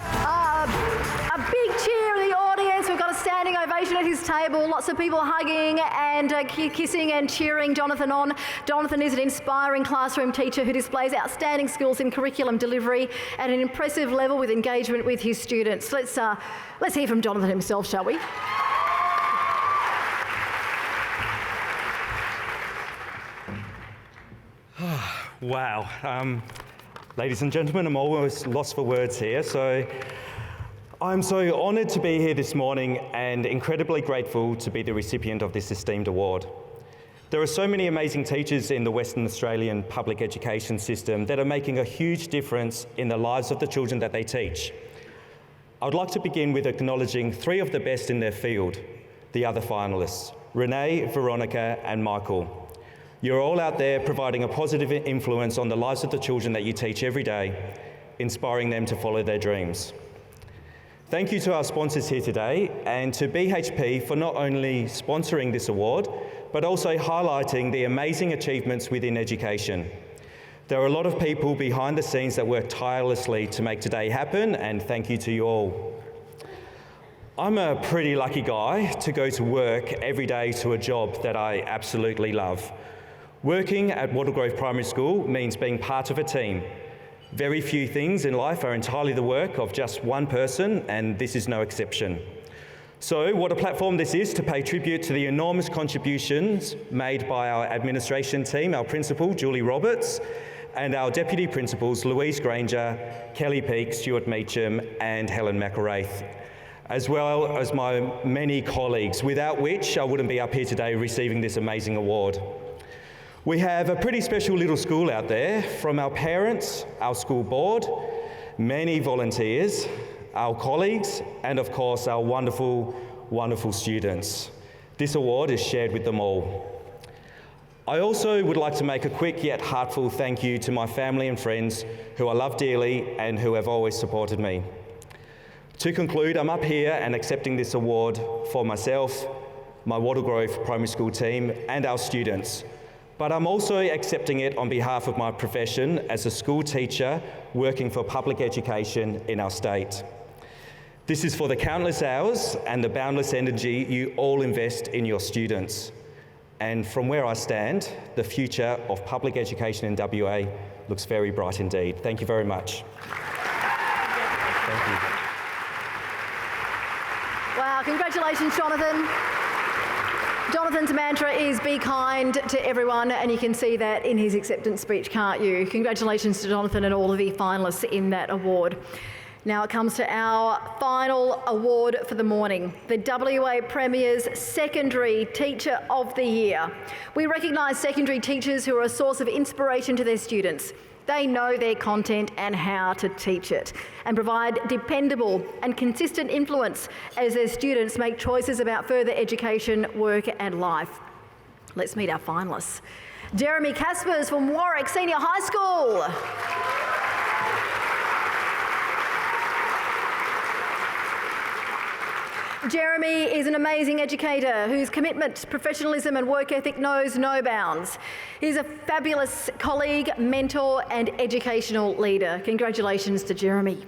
A big cheer in the audience. We've got a standing ovation at his table. Lots of people hugging and kissing and cheering Jonathan on. Jonathan is an inspiring classroom teacher who displays outstanding skills in curriculum delivery at an impressive level with engagement with his students. Let's hear from Jonathan himself, shall we? Wow. Ladies and gentlemen, I'm almost lost for words here. So I'm so honoured to be here this morning and incredibly grateful to be the recipient of this esteemed award. There are so many amazing teachers in the Western Australian public education system that are making a huge difference in the lives of the children that they teach. I would like to begin with acknowledging three of the best in their field, the other finalists, Renee, Veronica and Michael. You're all out there providing a positive influence on the lives of the children that you teach every day, inspiring them to follow their dreams. Thank you to our sponsors here today and to BHP for not only sponsoring this award, but also highlighting the amazing achievements within education. There are a lot of people behind the scenes that work tirelessly to make today happen, and thank you to you all. I'm a pretty lucky guy to go to work every day to a job that I absolutely love. Working at Wattle Grove Primary School means being part of a team. Very few things in life are entirely the work of just one person, and this is no exception. So what a platform this is to pay tribute to the enormous contributions made by our administration team, our principal, Julie Roberts, and our deputy principals, Louise Granger, Kelly Peake, Stuart Meacham, and Helen McElraith, as well as my many colleagues, without which I wouldn't be up here today receiving this amazing award. We have a pretty special little school out there, from our parents, our school board, many volunteers, our colleagues, and of course our wonderful, wonderful students. This award is shared with them all. I also would like to make a quick yet heartfelt thank you to my family and friends who I love dearly and who have always supported me. To conclude, I'm up here and accepting this award for myself, my Wattle Grove Primary School team, and our students. But I'm also accepting it on behalf of my profession as a school teacher working for public education in our state. This is for the countless hours and the boundless energy you all invest in your students. And from where I stand, the future of public education in WA looks very bright indeed. Thank you very much. Thank you. Wow, congratulations, Jonathan. Jonathan's mantra is be kind to everyone, and you can see that in his acceptance speech, can't you? Congratulations to Jonathan and all of the finalists in that award. Now it comes to our final award for the morning, the WA Premier's Secondary Teacher of the Year. We recognise secondary teachers who are a source of inspiration to their students. They know their content and how to teach it, and provide dependable and consistent influence as their students make choices about further education, work and life. Let's meet our finalists. Jeremy Caspers from Warwick Senior High School. Jeremy is an amazing educator whose commitment, professionalism and work ethic knows no bounds. He's a fabulous colleague, mentor and educational leader. Congratulations to Jeremy.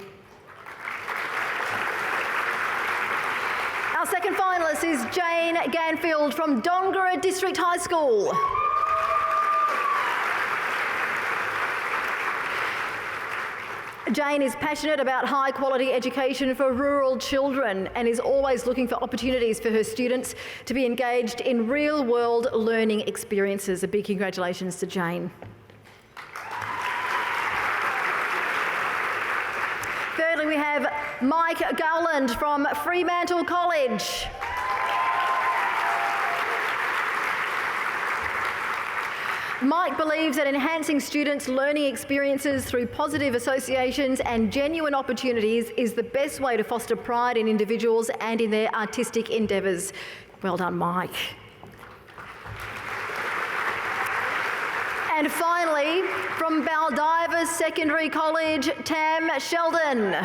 Our second finalist is Jane Ganfield from Dongara District High School. Jane is passionate about high quality education for rural children and is always looking for opportunities for her students to be engaged in real world learning experiences. A big congratulations to Jane. Thirdly, we have Mike Gowland from Fremantle College. Mike believes that enhancing students' learning experiences through positive associations and genuine opportunities is the best way to foster pride in individuals and in their artistic endeavours. Well done, Mike. And finally, from Baldivis Secondary College, Tam Sheldon.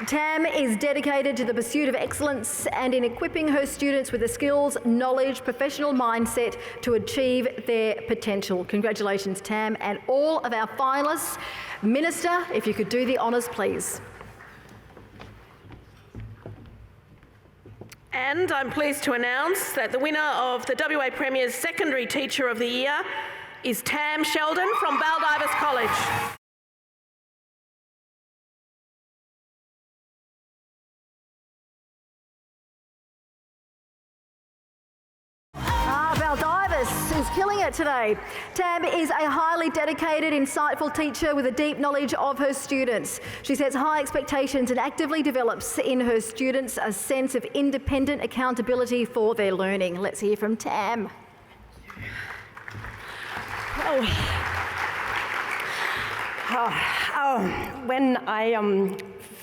Tam is dedicated to the pursuit of excellence and in equipping her students with the skills, knowledge, professional mindset to achieve their potential. Congratulations, Tam, and all of our finalists. Minister, if you could do the honours, please. And I'm pleased to announce that the winner of the WA Premier's Secondary Teacher of the Year is Tam Sheldon from Baldivis College. Baldivis is killing it today. Tam is a highly dedicated, insightful teacher with a deep knowledge of her students. She sets high expectations and actively develops in her students a sense of independent accountability for their learning. Let's hear from Tam. When I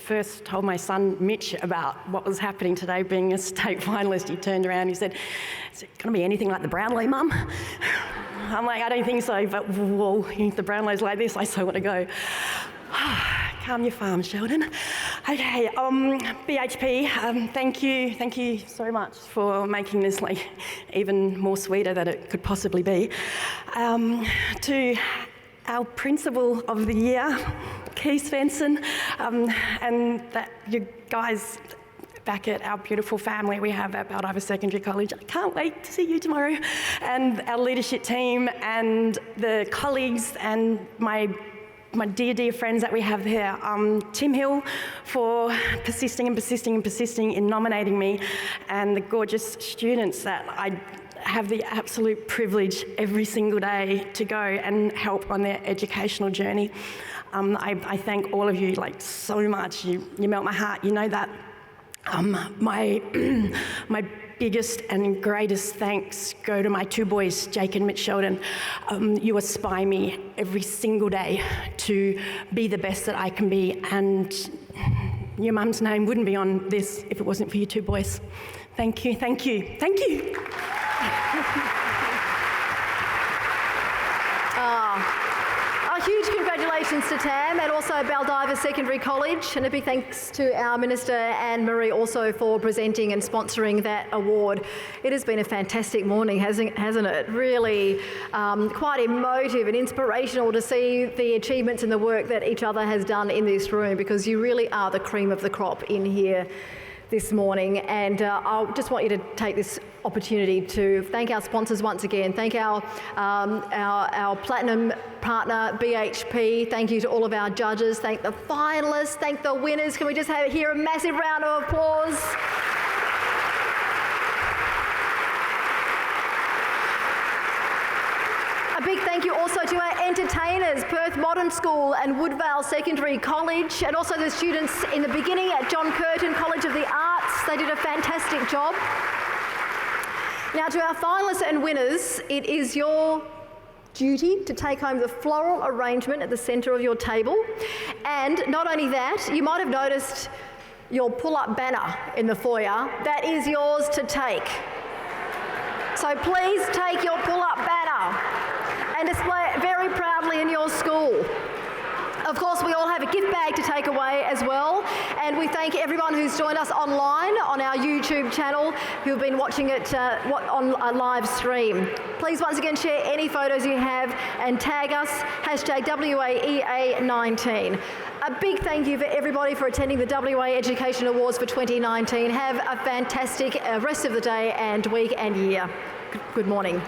first told my son Mitch about what was happening today, being a state finalist, he turned around and he said, "Is it going to be anything like the Brownlow, Mum?" I'm like, "I don't think so, but whoa, the Brownlow's like this, I so want to go." Calm your farm, Sheldon. Okay, BHP, thank you so much for making this like even more sweeter than it could possibly be. To our Principal of the Year, Keith Svensson, and that you guys back at our beautiful family we have at Baldivis Secondary College. I can't wait to see you tomorrow. And our leadership team and the colleagues and my my dear, dear friends that we have here. Tim Hill for persisting in nominating me, and the gorgeous students that I have the absolute privilege every single day to go and help on their educational journey. I thank all of you so much. You melt my heart, you know that. My biggest and greatest thanks go to my two boys, Jake and Mitch Sheldon. You inspire me every single day to be the best that I can be, and your mum's name wouldn't be on this if it wasn't for you two boys. Thank you, thank you, thank you. A huge congratulations to Tam and also Baldiva Secondary College, and a big thanks to our Minister Anne-Marie also for presenting and sponsoring that award. It has been a fantastic morning, hasn't it? Really quite emotive and inspirational to see the achievements and the work that each other has done in this room, because you really are the cream of the crop in here this morning. And I just want you to take this opportunity to thank our sponsors once again. Thank our platinum partner BHP. Thank you to all of our judges. Thank the finalists. Thank the winners. Can we just hear a massive round of applause? A big thank you also to our entertainers, Perth Modern School and Woodvale Secondary College, and also the students in the beginning at John Curtin College of the Arts. They did a fantastic job. Now, to our finalists and winners, it is your duty to take home the floral arrangement at the centre of your table. And not only that, you might have noticed your pull-up banner in the foyer. That is yours to take. So please take your pull-up banner and display it very proudly in your school. Of course, we all have a gift bag to take away as well, and we thank everyone who's joined us online on our YouTube channel, who've been watching it on a live stream. Please once again share any photos you have and tag us, #WAEA19. A big thank you for everybody for attending the WA Education Awards for 2019. Have a fantastic rest of the day and week and year. Good morning.